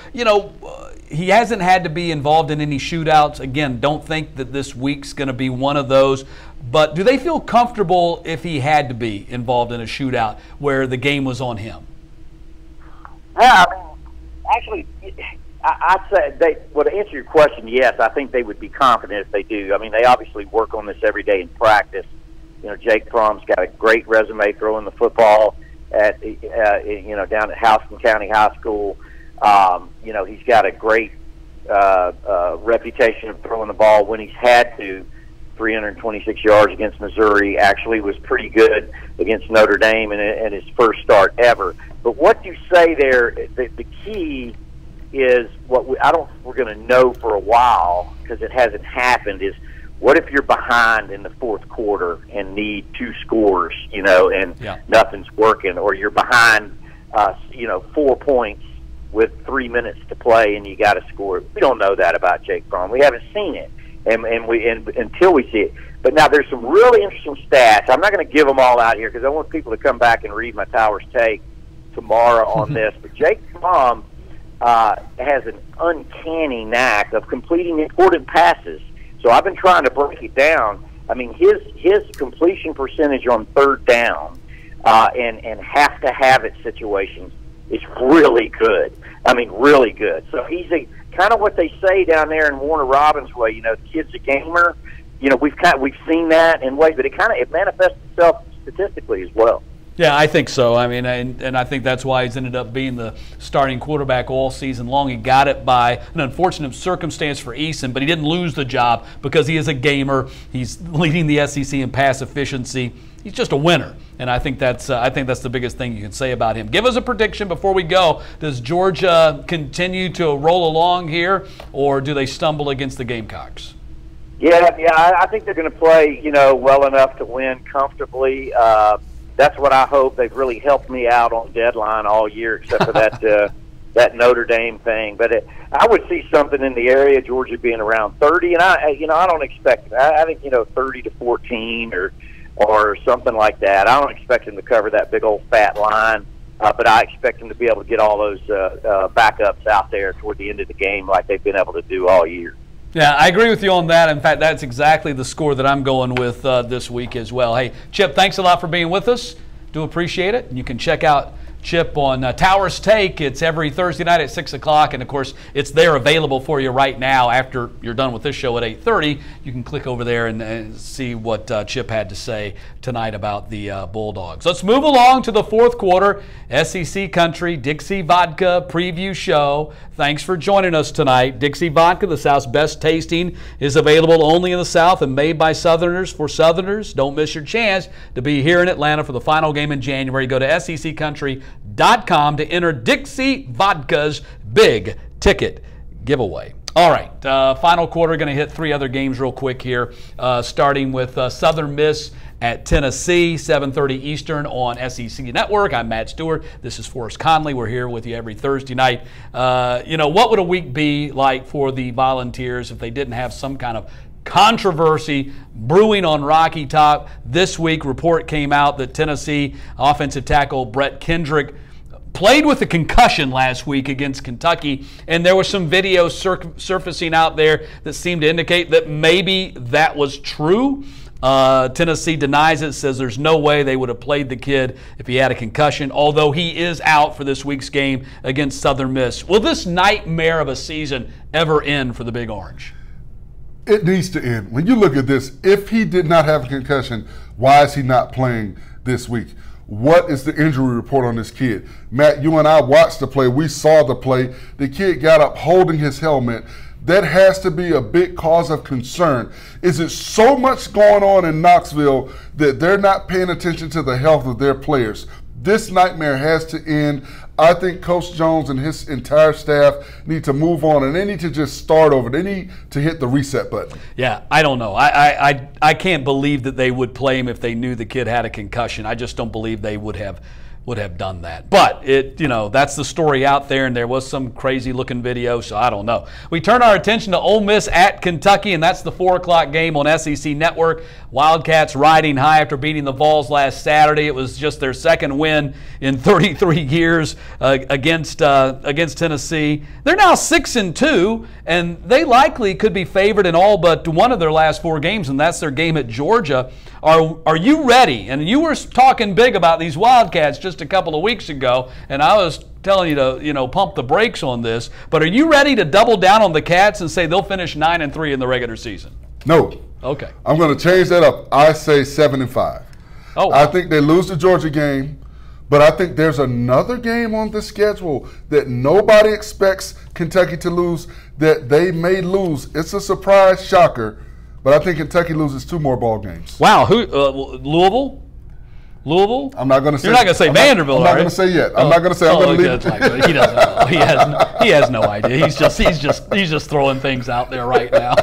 he hasn't had to be involved in any shootouts. Again, don't think that this week's going to be one of those. But do they feel comfortable if he had to be involved in a shootout where the game was on him? Yeah, actually, I'd say to answer your question, yes, I think they would be confident if they do. They obviously work on this every day in practice. Jake Fromm's got a great resume throwing the football at down at Houston County High School. He's got a great reputation of throwing the ball when he's had to. 326 yards against Missouri. Actually was pretty good against Notre Dame in his first start ever. But what you say there, the key is I don't think we're going to know for a while because it hasn't happened, is what if you're behind in the fourth quarter and need 2 scores, and nothing's working, or you're behind, 4 points with 3 minutes to play and you got to score. We don't know that about Jake Fromm. We haven't seen it, and until we see it. But now there's some really interesting stats. I'm not going to give them all out here because I want people to come back and read my Towers Take tomorrow on this. But Jake Fromm has an uncanny knack of completing important passes. So I've been trying to break it down. I mean, his completion percentage on third down and have to have it situations is really good. I mean, really good. So he's kind of what they say down there in Warner Robins way. The kid's a gamer. We've seen that in ways, but it manifests itself statistically as well. Yeah, I think so. I mean, and I think that's why he's ended up being the starting quarterback all season long. He got it by an unfortunate circumstance for Eason, but he didn't lose the job because he is a gamer. He's leading the SEC in pass efficiency. He's just a winner, and I think that's the biggest thing you can say about him. Give us a prediction before we go. Does Georgia continue to roll along here, or do they stumble against the Gamecocks? Yeah, I think they're going to play, well enough to win comfortably. That's what I hope. They've really helped me out on deadline all year, except for that Notre Dame thing. But I would see something in the area, Georgia being around 30, and I don't expect it. I think 30 to 14 or something like that. I don't expect them to cover that big old fat line, but I expect them to be able to get all those backups out there toward the end of the game like they've been able to do all year. Yeah, I agree with you on that. In fact, that's exactly the score that I'm going with this week as well. Hey, Chip, thanks a lot for being with us. Do appreciate it. You can check out Chip on Towers Take. It's every Thursday night at 6 o'clock, and, of course, it's there available for you right now after you're done with this show at 8:30. You can click over there and see what Chip had to say tonight about the Bulldogs. Let's move along to the fourth quarter SEC Country Dixie Vodka preview show. Thanks for joining us tonight. Dixie Vodka, the South's best tasting, is available only in the South and made by Southerners for Southerners. Don't miss your chance to be here in Atlanta for the final game in January. Go to seccountry.com to enter Dixie Vodka's big ticket giveaway. All right, final quarter, going to hit 3 other games real quick here, starting with Southern Miss at Tennessee, 7:30 Eastern on SEC Network. I'm Matt Stewart. This is Forrest Conley. We're here with you every Thursday night. What would a week be like for the Volunteers if they didn't have some kind of controversy brewing on Rocky Top? This week, report came out that Tennessee offensive tackle Brett Kendrick played with a concussion last week against Kentucky, and there was some video surfacing out there that seemed to indicate that maybe that was true. Tennessee denies it, says there's no way they would have played the kid if he had a concussion, although he is out for this week's game against Southern Miss. Will this nightmare of a season ever end for the Big Orange? It needs to end. When you look at this, if he did not have a concussion, why is he not playing this week? What is the injury report on this kid? Matt, you and I watched the play. We saw the play. The kid got up holding his helmet. That has to be a big cause of concern. Is it so much going on in Knoxville that they're not paying attention to the health of their players? This nightmare has to end. I think Coach Jones and his entire staff need to move on, and they need to just start over. They need to hit the reset button. Yeah, I don't know. I can't believe that they would play him if they knew the kid had a concussion. I just don't believe they would have done that. But that's the story out there, and there was some crazy looking video, so I don't know. We turn our attention to Ole Miss at Kentucky, and that's the 4 o'clock game on SEC Network. Wildcats riding high after beating the Vols last Saturday. It was just their second win in 33 years against Tennessee. They're now 6-2, and they likely could be favored in all but one of their last 4 games, and that's their game at Georgia. Are you ready? And you were talking big about these Wildcats just a couple of weeks ago, and I was telling you to pump the brakes on this. But are you ready to double down on the Cats and say they'll finish 9-3 in the regular season? No. Okay. I'm going to change that up. I say 7-5. Oh. I think they lose the Georgia game, but I think there's another game on the schedule that nobody expects Kentucky to lose that they may lose. It's a surprise shocker. but I think Kentucky loses 2 more ball games. Wow, who? Louisville? Louisville? I'm not going to say. You're not going to say Vanderbilt, I'm not going to say yet. I'm not going to say. I'm going to leave. Like, he doesn't know. He has no idea. He's just throwing things out there right now.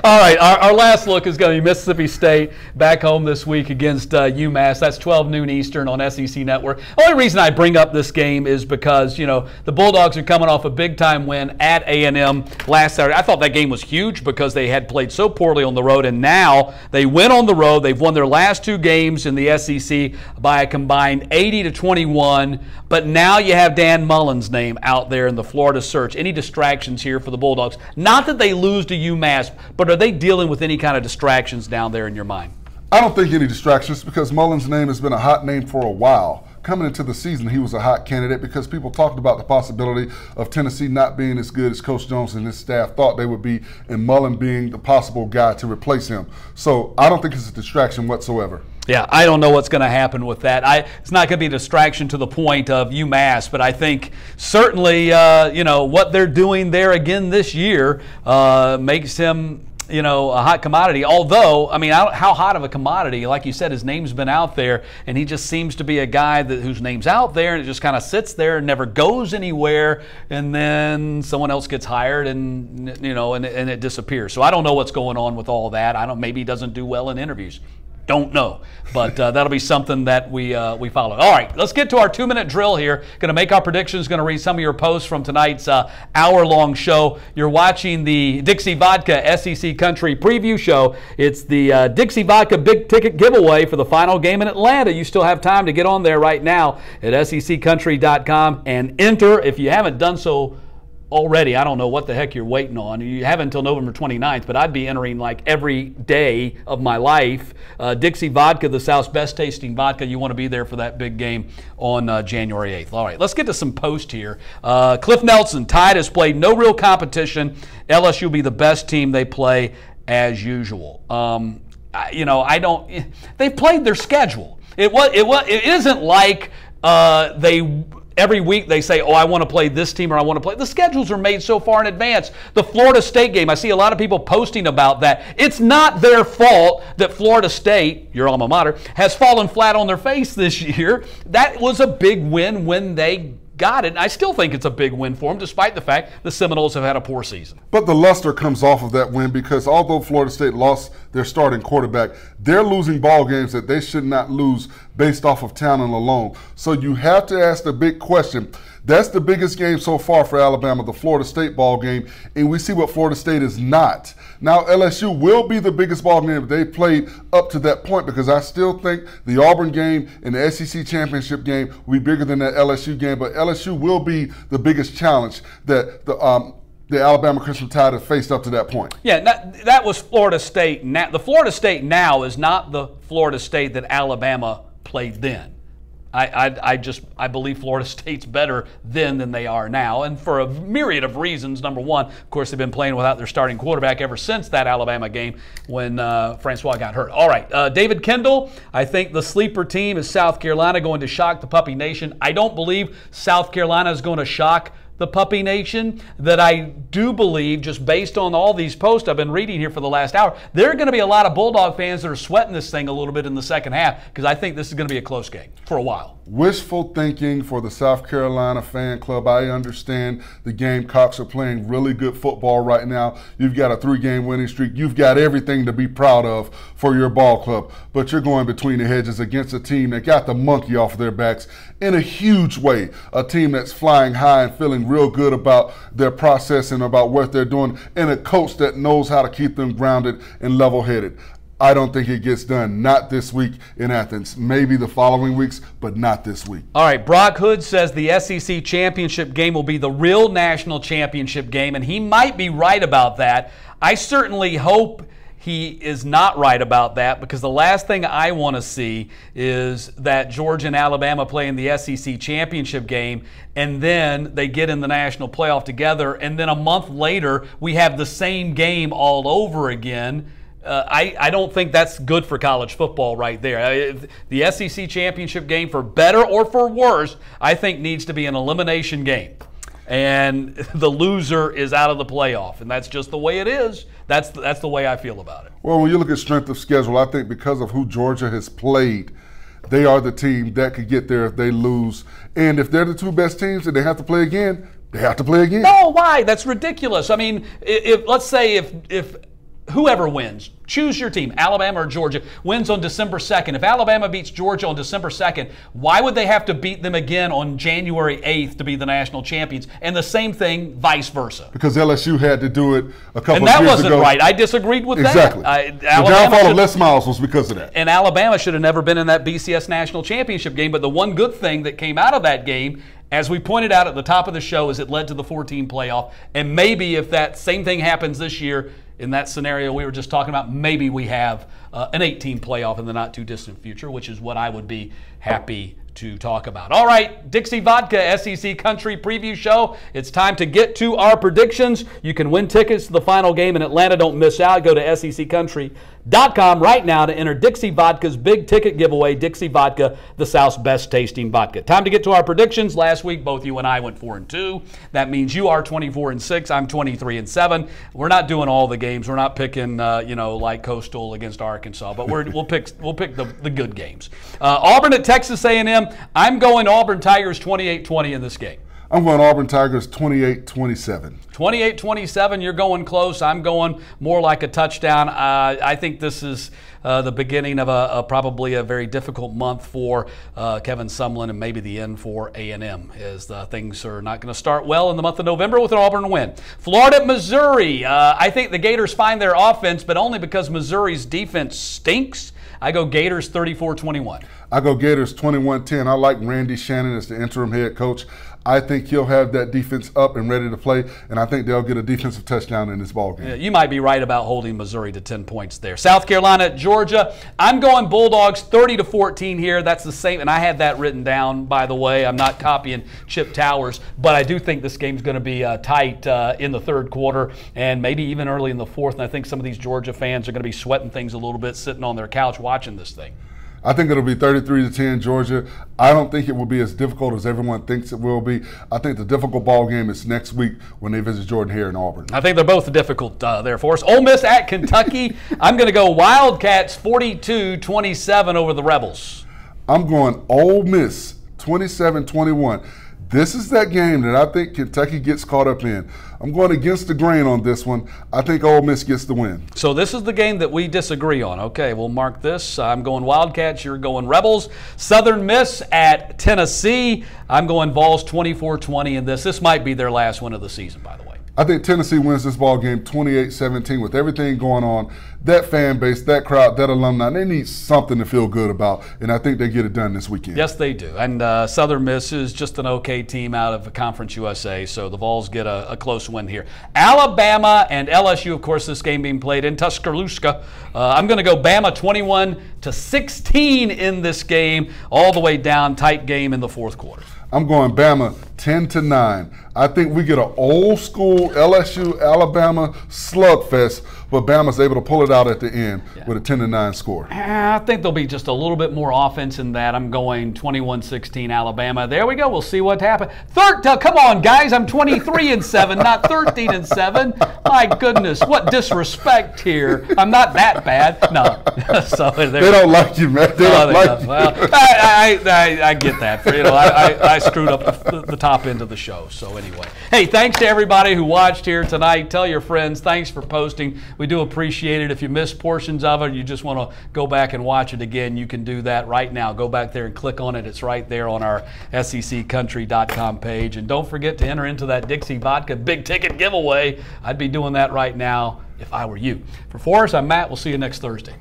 All right, our last look is going to be Mississippi State back home this week against UMass. That's 12 noon Eastern on SEC Network. The only reason I bring up this game is because the Bulldogs are coming off a big time win at A&M last Saturday. I thought that game was huge because they had played so poorly on the road, and now they went on the road. They've won their last 2 games in the SEC by a combined 80-21. But now you have Dan Mullen's name out there in the Florida search. Any distractions here for the Bulldogs? Not that they lose to UMass, but are they dealing with any kind of distractions down there in your mind? I don't think any distractions because Mullen's name has been a hot name for a while. Coming into the season, he was a hot candidate because people talked about the possibility of Tennessee not being as good as Coach Jones and his staff thought they would be, and Mullen being the possible guy to replace him. So I don't think it's a distraction whatsoever. Yeah, I don't know what's going to happen with that. It's not going to be a distraction to the point of UMass, but I think certainly, what they're doing there again this year makes him, a hot commodity. Although, how hot of a commodity? Like you said, his name's been out there, and he just seems to be a guy whose name's out there, and it just kind of sits there and never goes anywhere, and then someone else gets hired, and and it disappears. So I don't know what's going on with all that. Maybe he doesn't do well in interviews. Don't know, but that'll be something that we follow. All right, let's get to our 2-minute drill here. Going to make our predictions, going to read some of your posts from tonight's hour-long show. You're watching the Dixie Vodka SEC Country Preview Show. It's the Dixie Vodka Big Ticket Giveaway for the final game in Atlanta. You still have time to get on there right now at seccountry.com and enter. If you haven't done so already, I don't know what the heck you're waiting on. You have until November 29th, but I'd be entering like every day of my life. Dixie Vodka, the South's best tasting vodka. You want to be there for that big game on January 8th. All right, let's get to some posts here. Cliff Nelson, Tide has played no real competition. LSU will be the best team they play as usual. They've played their schedule. It isn't like every week they say, I want to play this team or I want to play. The schedules are made so far in advance. The Florida State game, I see a lot of people posting about that. It's not their fault that Florida State, your alma mater, has fallen flat on their face this year. That was a big win when they got it. I still think it's a big win for them, despite the fact the Seminoles have had a poor season. But the luster comes off of that win because although Florida State lost their starting quarterback, they're losing ball games that they should not lose based off of talent alone. So you have to ask the big question. That's the biggest game so far for Alabama, the Florida State ball game, and we see what Florida State is not. Now LSU will be the biggest ball game they played up to that point because I still think the Auburn game and the SEC championship game will be bigger than that LSU game, but LSU will be the biggest challenge that the Alabama Crimson Tide have faced up to that point. Yeah, that was Florida State. Now, the Florida State now is not the Florida State that Alabama played then. I believe Florida State's better then than they are now, and for a myriad of reasons. Number one, of course, they've been playing without their starting quarterback ever since that Alabama game when Francois got hurt. All right, David Kendall, I think the sleeper team is South Carolina going to shock the Puppy Nation. I don't believe South Carolina is going to shock the Puppy Nation. That I do believe, just based on all these posts I've been reading here for the last hour, there are going to be a lot of Bulldog fans that are sweating this thing a little bit in the second half because I think this is going to be a close game for a while. Wishful thinking for the South Carolina fan club. I understand the Gamecocks are playing really good football right now. You've got a 3-game winning streak. You've got everything to be proud of for your ball club, but you're going between the hedges against a team that got the monkey off of their backs in a huge way, a team that's flying high and feeling real good about their process and about what they're doing, and a coach that knows how to keep them grounded and level-headed. I don't think it gets done. Not this week in Athens. Maybe the following weeks, but not this week. All right, Brock Hood says the SEC championship game will be the real national championship game, and he might be right about that. I certainly hope he is not right about that because the last thing I want to see is that Georgia and Alabama play in the SEC championship game and then they get in the national playoff together and then a month later we have the same game all over again. I don't think that's good for college football right there. The SEC championship game, for better or for worse, I think needs to be an elimination game. and the loser is out of the playoff, and that's just the way it is. That's the way I feel about it. Well, when you look at strength of schedule, I think because of who Georgia has played, they are the team that could get there if they lose. And if they're the two best teams and they have to play again, they have to play again. No, why? That's ridiculous. I mean, if let's say if whoever wins, choose your team, Alabama or Georgia, wins on December 2nd. If Alabama beats Georgia on December 2nd, why would they have to beat them again on January 8th to be the national champions? And the same thing, vice versa. Because LSU had to do it a couple of years ago. And that wasn't right. I disagreed with that. Exactly. The downfall of Les Miles was because of that. And Alabama should have never been in that BCS national championship game. But the one good thing that came out of that game, as we pointed out at the top of the show, is it led to the 14 playoff. And maybe if that same thing happens this year, in that scenario we were just talking about, maybe we have an 18 playoff in the not too distant future, which is what I would be happy to talk about. All right, Dixie Vodka SEC Country Preview Show. It's time to get to our predictions. You can win tickets to the final game in Atlanta. Don't miss out. Go to seccountry.com right now to enter Dixie Vodka's big ticket giveaway. Dixie Vodka, the South's best tasting vodka. Time to get to our predictions. Last week, both you and I went 4-2. That means you are 24-6. I'm 23-7. We're not doing all the games. We're not picking, like Coastal against Arkansas, but we'll pick the good games. Auburn at Texas A&M. I'm going Auburn Tigers 28-20 in this game. I'm going Auburn Tigers 28-27. 28-27, you're going close. I'm going more like a touchdown. I think this is the beginning of probably a very difficult month for Kevin Sumlin, and maybe the end for A&M, as things are not going to start well in the month of November with an Auburn win. Florida at Missouri. I think the Gators find their offense, but only because Missouri's defense stinks. I go Gators 34-21. I go Gators 21-10. I like Randy Shannon as the interim head coach. I think he'll have that defense up and ready to play, and I think they'll get a defensive touchdown in this ballgame. Yeah, you might be right about holding Missouri to 10 points there. South Carolina at Georgia. I'm going Bulldogs 30-14 here. That's the same, and I had that written down, by the way. I'm not copying Chip Towers, but I do think this game's going to be tight in the third quarter and maybe even early in the fourth, and I think some of these Georgia fans are going to be sweating things a little bit sitting on their couch watching this thing. I think it'll be 33-10 Georgia. I don't think it will be as difficult as everyone thinks it will be. I think the difficult ball game is next week when they visit Jordan-Hare in Auburn. I think they're both difficult there for us. Ole Miss at Kentucky. I'm going to go Wildcats 42-27 over the Rebels. I'm going Ole Miss 27-21. This is that game that I think Kentucky gets caught up in. I'm going against the grain on this one. I think Ole Miss gets the win. So this is the game that we disagree on. Okay, we'll mark this. I'm going Wildcats. You're going Rebels. Southern Miss at Tennessee. I'm going Vols 24-20 in this. This might be their last win of the season, by the way. I think Tennessee wins this ball game 28-17 with everything going on. That fan base, that crowd, that alumni, they need something to feel good about, and I think they get it done this weekend. Yes, they do. And Southern Miss is just an okay team out of Conference USA, so the Vols get a close win here. Alabama and LSU, of course, this game being played in Tuscaloosa. I'm going to go Bama 21-16 in this game, all the way down, tight game in the fourth quarter. I'm going Bama 10-9. I think we get an old school LSU Alabama slugfest, but Bama's able to pull it out at the end with a 10-9 score. I think there'll be just a little bit more offense in that. I'm going 21-16 Alabama. There we go. We'll see what happens. Come on, guys. I'm 23-7, not 13-7. My goodness, what disrespect here. I'm not that bad. No. So they don't like you, man. They don't like you. Well, I get that. I screwed up the top end of the show. So anyway, hey, thanks to everybody who watched here tonight. Tell your friends. Thanks for posting. We do appreciate it. If you missed portions of it, you just want to go back and watch it again, you can do that right now. Go back there and click on it. It's right there on our seccountry.com page. And don't forget to enter into that Dixie Vodka big ticket giveaway. I'd be doing that right now if I were you. For Forrest, I'm Matt. We'll see you next Thursday.